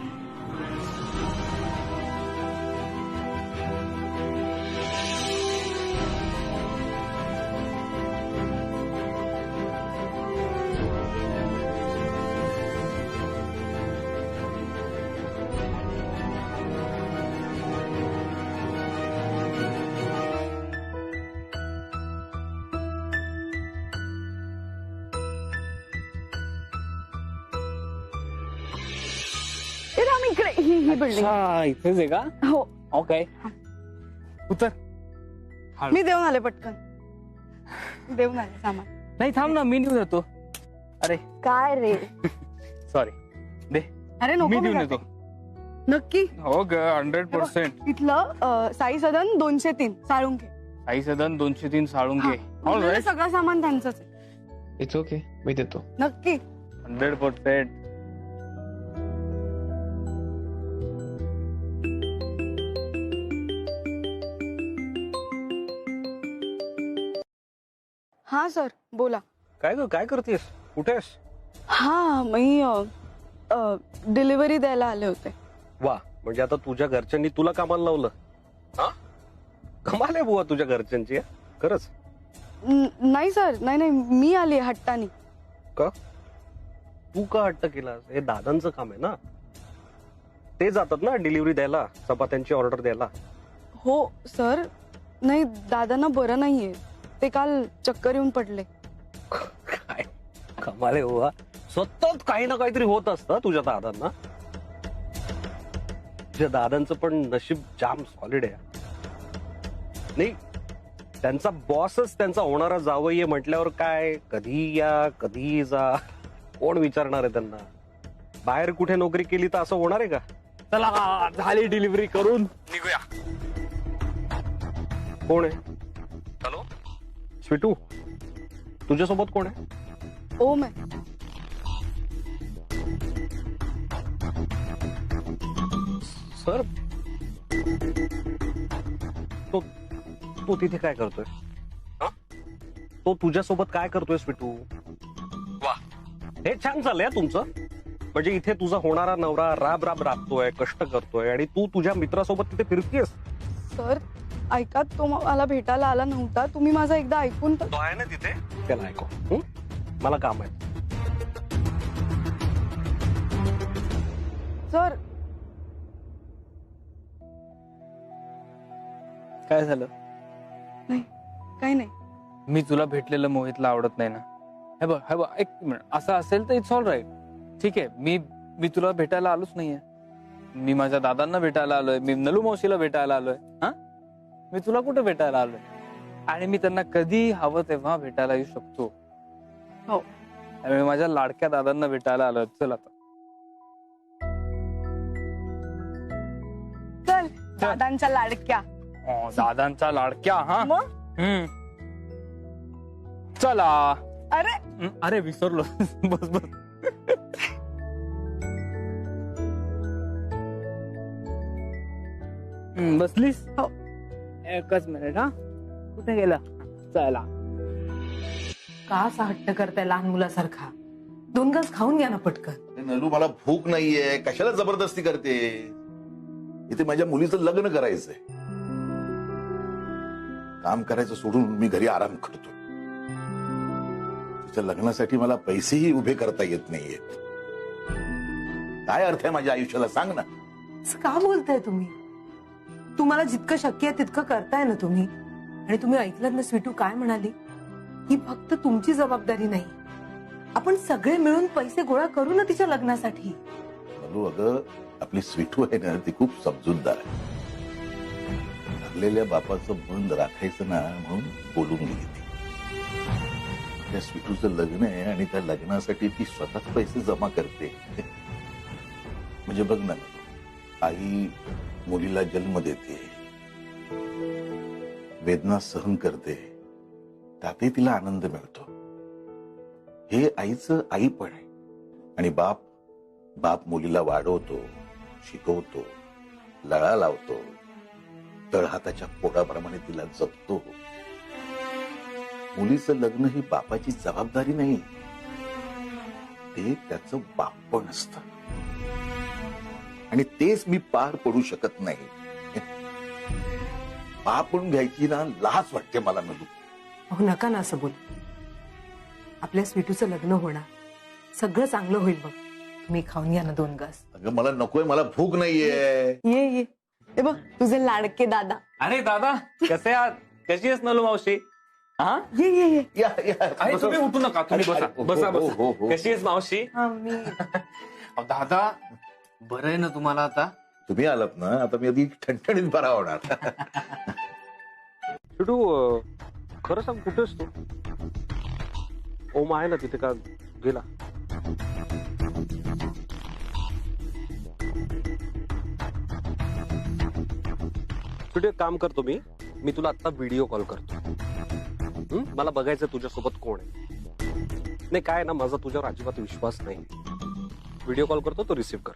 इकडे ही बिल्डिंग. इथेच आहे का? हो. ओके, उतर. मी देऊन आले, पटकन देऊन आले सामान. नाही थांब ना, मी नेऊन येतो. अरे काय रे, सॉरी, दे. अरे मी नको, देऊन येतो. नक्की. हो ग, 100%. इथलं साई सदन 203 साळुंखे. आई सदन 203 साळुंखे. उरलेलं सगळं सामान त्यांचंच आहे. इट्स ओके, मी देतो. नक्की. 100%. हा सर बोला. काय ग, काय करतेस, कुठे आहेस? हा मी डिलिव्हरी द्यायला आले होते. वा, म्हणजे आता तुझ्या घरच्यांनी तुला कामाला लावलं? हा, कमाल आहे बुवा तुझ्या घरच्यांची. खरंच? नाही सर, नाही, मी आली हट्टानी. का? तू का हट्ट केलास? हे दादांचं काम आहे ना, ते जातात ना डिलिव्हरी द्यायला, चपात्यांची ऑर्डर द्यायला. हो सर, नाही दादांना बरं नाहीये, ते काल चक्कर येऊन पडले. काय कमाल आहे बुवा, सतत काही ना काहीतरी होत असतं तुझ्या दादांना. तुझ्या दादांचं पण नशीब जाम सॉलिड आहे. नाही, त्यांचा बॉसच त्यांचा होणारा जावई म्हटल्यावर काय, कधी या कधी जा, कोण विचारणार आहे त्यांना? बाहेर कुठे नोकरी केली तर असं होणार आहे का? चला, झाली डिलिव्हरी करून निघूया. कोण आहे? हॅलो स्वीटू, तुझ्यासोबत कोण आहे? ओम आहे. सर, तो तिथे काय करतोय? तो तुझ्यासोबत काय करतोय स्वीटू? वा, हे छान चाललंय तुमचं. म्हणजे इथे तुझा होणारा नवरा राब राबतोय, कष्ट करतोय, आणि तू तुझ्या मित्रासोबत तिथे फिरतेस. सर ऐका, तो मला भेटायला आला नव्हता, तुम्ही माझं एकदा ऐकून तर. तो आहे ना तिथे, त्याला ऐकव. मला काम आहे. सर काय झालं? नाही, काही नाही. मी तुला भेटलेलं मोहितला आवडत नाही ना. हे बघ, एक मिनिट, असं असेल तर इट्स ऑल राईट. ठीक आहे, मी तुला भेटायला आलोच नाहीये. मी माझ्या दादांना भेटायला आलोय, मी नलू मावशीला भेटायला आलोय. हा, मी तुला कुठे भेटायला आलोय? आणि मी त्यांना कधी हवं तेव्हा भेटायला येऊ शकतो. हो, मी माझ्या लाडक्या दादांना भेटायला आलोय. चल आता, चल दादांच्या लाडक्या. दादांचा लाडक्या. हा, चला. अरे विसरलो. बस बस. बसलीस? हो. एकच मिनिट. हा, कुठे गेला? चला. का असा हट्ट करताय लहान मुलासारखा? 2 घास खाऊन घ्या ना पटकन. नलू मला भूक नाहीये, कशाला जबरदस्ती करते? इथे माझ्या मुलीचं लग्न करायचंय. काम करायचं सोडून मी घरी आराम करतो. तिच्या लग्नासाठी मला पैसेही उभे करता येत नाहीयेत. काय अर्थ आहे माझ्या आयुष्याला, सांग ना. असं का बोलताय तुम्ही? तुम्हाला जितकं शक्य आहे तितकं करताय ना तुम्ही. आणि तुम्ही ऐकलं ना स्वीटू काय म्हणाली? ही फक्त तुमची जबाबदारी नाही, आपण सगळे मिळून पैसे गोळा करू ना तिच्या लग्नासाठी. नलू, अगं आपली स्वीटू आहे ना ती खूप समजूतदार आहे. ठरलेल्या बापाचं मन राखायचं ना म्हणून बोलून गेली ती. त्या स्वीटूचं लग्न आहे आणि त्या लग्नासाठी ती स्वतःच पैसे जमा करते. म्हणजे बघ ना, आई मुलीला जन्म देते, वेदना सहन करते, त्यातही तिला आनंद मिळतो. हे आईचं आईपण आहे. आणि बाप मुलीला वाढवतो, शिकवतो, लळा लावतो, तळहाताच्या पोटाप्रमाणे तिला जपतो. मुलीचं लग्न ही बापाची जबाबदारी नाही, ते त्याचं बापपण असतं. आणि तेच मी पार पडू शकत नाही. बापण घ्यायची ना लाज वाटते मला नलू. अहो नका ना असं बोल. आपल्या स्वीटूचं लग्न होणार, सगळं चांगलं होईल बघ. तुम्ही खाऊन घ्या ना 2 घास. अगं मला नकोय, मला भूक नाहीये. ये हे बघ तुझे लाडके दादा. अरे दादा, कसे आहात? कशी आहेस नलू मावशी? हा, ये या अरे तुम्ही उठू नका, तुम्ही बसा बसा बसा. कशी आहेस मावशी? मी अहो, दादा बरं आहे ना तुम्हाला आता? तुम्ही आलात ना, आता मी आधी ठणठणीत बरा होणार. छोटू, खरं सांग कुठेस तू? ओम आहे ना तिथे का गेला? छोटू एक काम करतो, मी तुला आता व्हिडिओ कॉल करतो. मला बघायचं तुझ्यासोबत कोण आहे. नाही काय ना, माझा तुझ्यावर अजिबात विश्वास नाही. व्हिडिओ कॉल करतो, तो रिसीव्ह कर.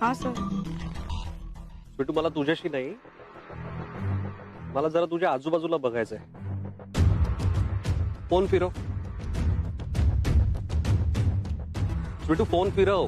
हा सर. छोटू, मला तुझ्याशी नाही, मला जरा तुझ्या आजूबाजूला बघायचंय. फोन फिरव छोटू, फोन फिरव.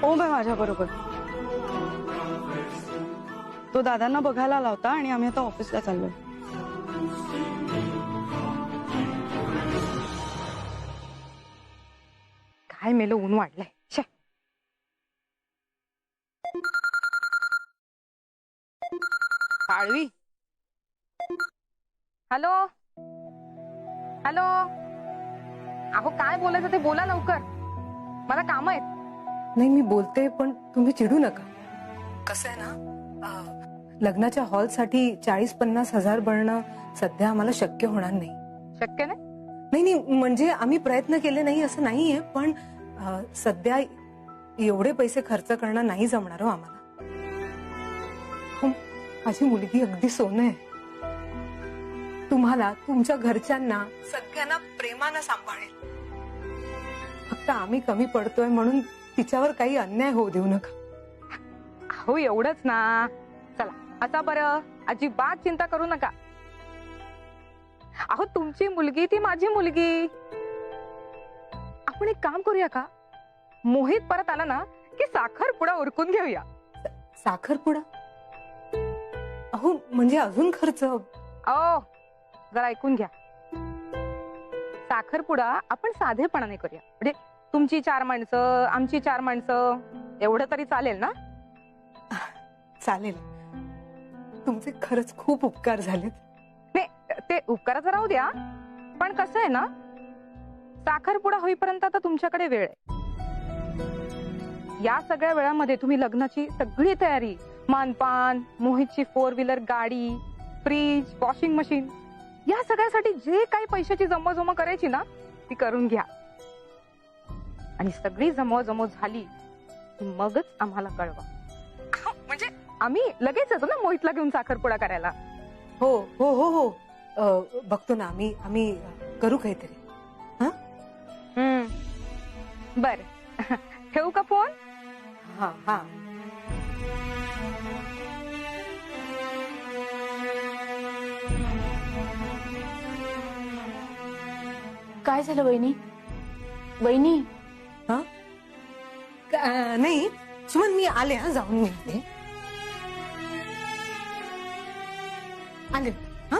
ओम आहे माझ्या बरोबर. तो दादांना बघायला आला होता आणि आम्ही आता ऑफिसला चाललोय. काय मेलं, ऊन वाढलंय. शे. काळवी. Hello hello. अहो काय बोलायचं ते बोला लवकर, मला काम आहेत. नाही मी बोलते, पण तुम्ही चिडू नका. कसं आहे ना, लग्नाच्या हॉलसाठी 40-50 हजार भरणं सध्या आम्हाला शक्य होणार नाही. शक्य नाही? नाही, म्हणजे आम्ही प्रयत्न केले नाही असं नाहीये, पण सध्या एवढे पैसे खर्च करणं नाही जमणार हो आम्हाला. माझी मुलगी अगदी सोनं आहे. तुम्हाला, तुमच्या घरच्यांना, सगळ्यांना प्रेमानं सांभाळेल. फक्त आम्ही कमी पडतोय म्हणून तिच्यावर काही अन्याय होऊ देऊ नका. हो एवढंच ना. चला आता बरं, अजिबात चिंता करू नका. अहो तुमची मुलगी ती माझी मुलगी. आपण एक काम करूया का, मोहित परत आला ना की साखरपुडा उरकून घेऊया. साखरपुडा? अहो म्हणजे अजून खर्च. अहो जरा ऐकून घ्या. साखरपुडा आपण साधेपणाने करूया. म्हणजे तुमची 4 माणसं, आमची 4 माणसं, एवढं तरी चालेल ना? चालेल. तुमचे खरंच खूप उपकार झालेत. नाही ते उपकाराचं राहू द्या, पण कसं आहे ना, साखरपुडा होईपर्यंत आता तुमच्याकडे वेळ आहे. या सगळ्या वेळामध्ये तुम्ही लग्नाची सगळी तयारी, मानपान, मोहितची 4 व्हीलर गाडी, फ्रीज, वॉशिंग मशीन या सगळ्यासाठी जे काही पैशाची जमवाजमा करायची ना ती करून घ्या आणि सगळी जमवाजमा झाली की मगच आम्हाला कळवा. म्हणजे आम्ही लगेच येतो ना मोहितला घेऊन साखरपुडा करायला. हो हो हो हो बघतो ना आम्ही करू काहीतरी. बर ठेवू का फोन? हा हा. काय झालं वहिनी? वहिनी नाही सुमन मी आले हा जाऊन मिळते आले हा.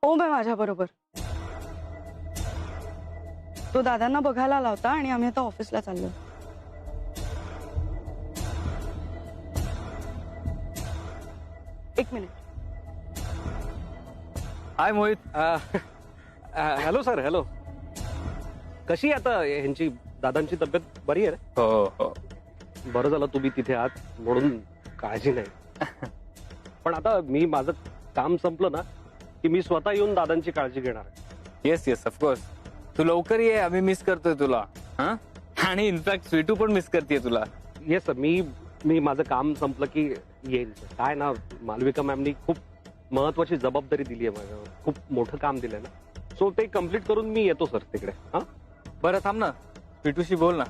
ओम आहे माझ्या बरोबर. तो दादांना बघायला आला होता आणि आम्ही आता ऑफिसला चाललो. एक minute. Hi Mohit. Hello sir. Hello. कशी आता ह्यांची दादांची तब्येत बरी आहे? हो हो. बरं झालं तुम्ही तिथे आहात म्हणून काळजी नाही. पण आता मी माझं काम संपलं ना की मी स्वतः येऊन दादांची काळजी घेणार. Yes yes of course. तू लवकर ये, आम्ही मिस करतोय तुला. हा आणि इनफॅक्ट स्वीटू पण मिस करते तुला. Yes sir. मी माझं काम संपलं की येईल. काय ना मालविका मॅमनी खूप महत्वाची जबाबदारी दिली आहे माझ्यावर. खूप मोठं काम दिलंय ना. सो ते कम्प्लीट करून मी येतो सर तिकडे. हा बरं थांब ना, स्वीटूशी बोल ना.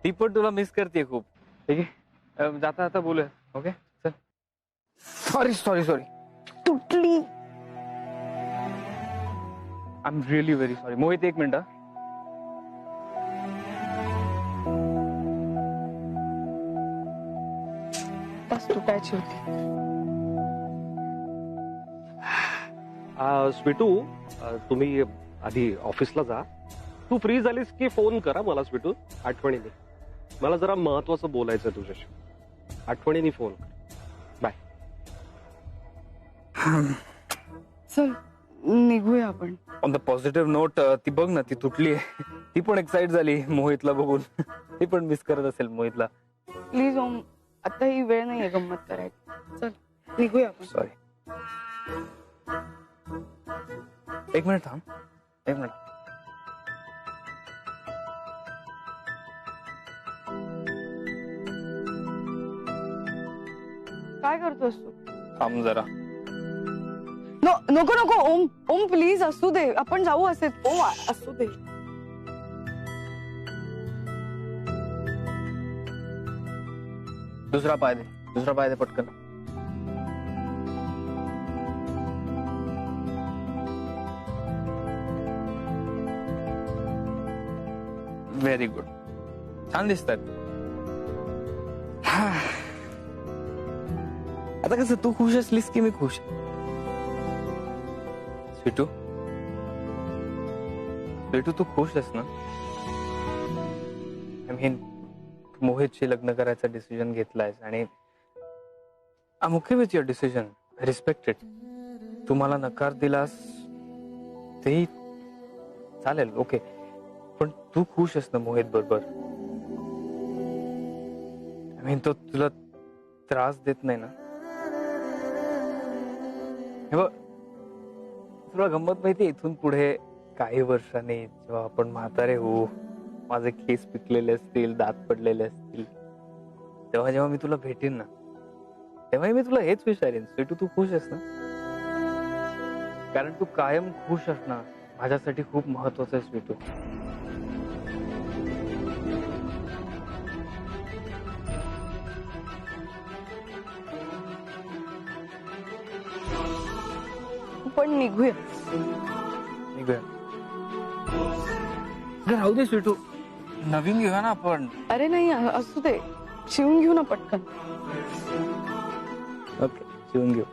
ती पण तुला मिस करते खूप. ठीक आहे जाता जाता बोलूया. ओके चल. Sorry sorry sorry. तुटली. I am really very sorry. Mohit एक मिनिट. बस तुटायची होती. स्वीटू तुम्ही आधी ऑफिसला जा. तू फ्री झालीस की फोन करा मला स्वीटू. आठवणीने. मला जरा महत्वाचं बोलायचं तुझ्याशी. आठवणीने फोन कर. बाय. चल निघूया आपण. ऑन द पॉझिटिव्ह नोट ती बघ ना ती तुटली आहे. ती पण एक्साइट झाली मोहितला बघून. ती पण मिस करत असेल मोहितला. प्लीज ओम आता ही वेळ नाहीये गंमत करायची. चल निघूया आपण. सॉरी. एक मिनिट थांब. एक मिनिट. काय करतोस तू? थांब जरा. नको नको ओम. ओम प्लीज असू दे. आपण जाऊ असेच. ओम असू दे. दुसरा पाय दे. दुसरा पाय दे पटकन. Very good. छान दिसतात. आता कसं तू खुश असलीस की मी खुश. स्वीटू स्वीटू तू खुश आहेस ना? आय मीन मोहितशी लग्न करायचा डिसिजन घेतलायस आणि I am okay with your decision. Respect it. तू मला नकार दिलास तेही चालेल. ओके पण तू खुश आहेस ना मोहित बरोबर? आय मीन तो तुला त्रास देत नाही ना? हे बघ तुला गंमत माहिती, इथून पुढे काही वर्षांनी जेव्हा आपण म्हातारे होऊ, माझे केस पिकलेले असतील, दात पडलेले असतील, तेव्हा जेव्हा मी तुला भेटेन ना तेव्हा मी तुला हेच विचारेन, स्वीटू तू खुश आहेस ना? कारण तू कायम खुश असणं माझ्यासाठी खूप महत्वाचं आहे स्वीटू. पण निघूया. निघूया. राहू दे स्वीटू, नवीन घेऊया ना आपण. अरे नाही असू दे. शिवून घेऊ ना पटकन. ओके शिवून घेऊ.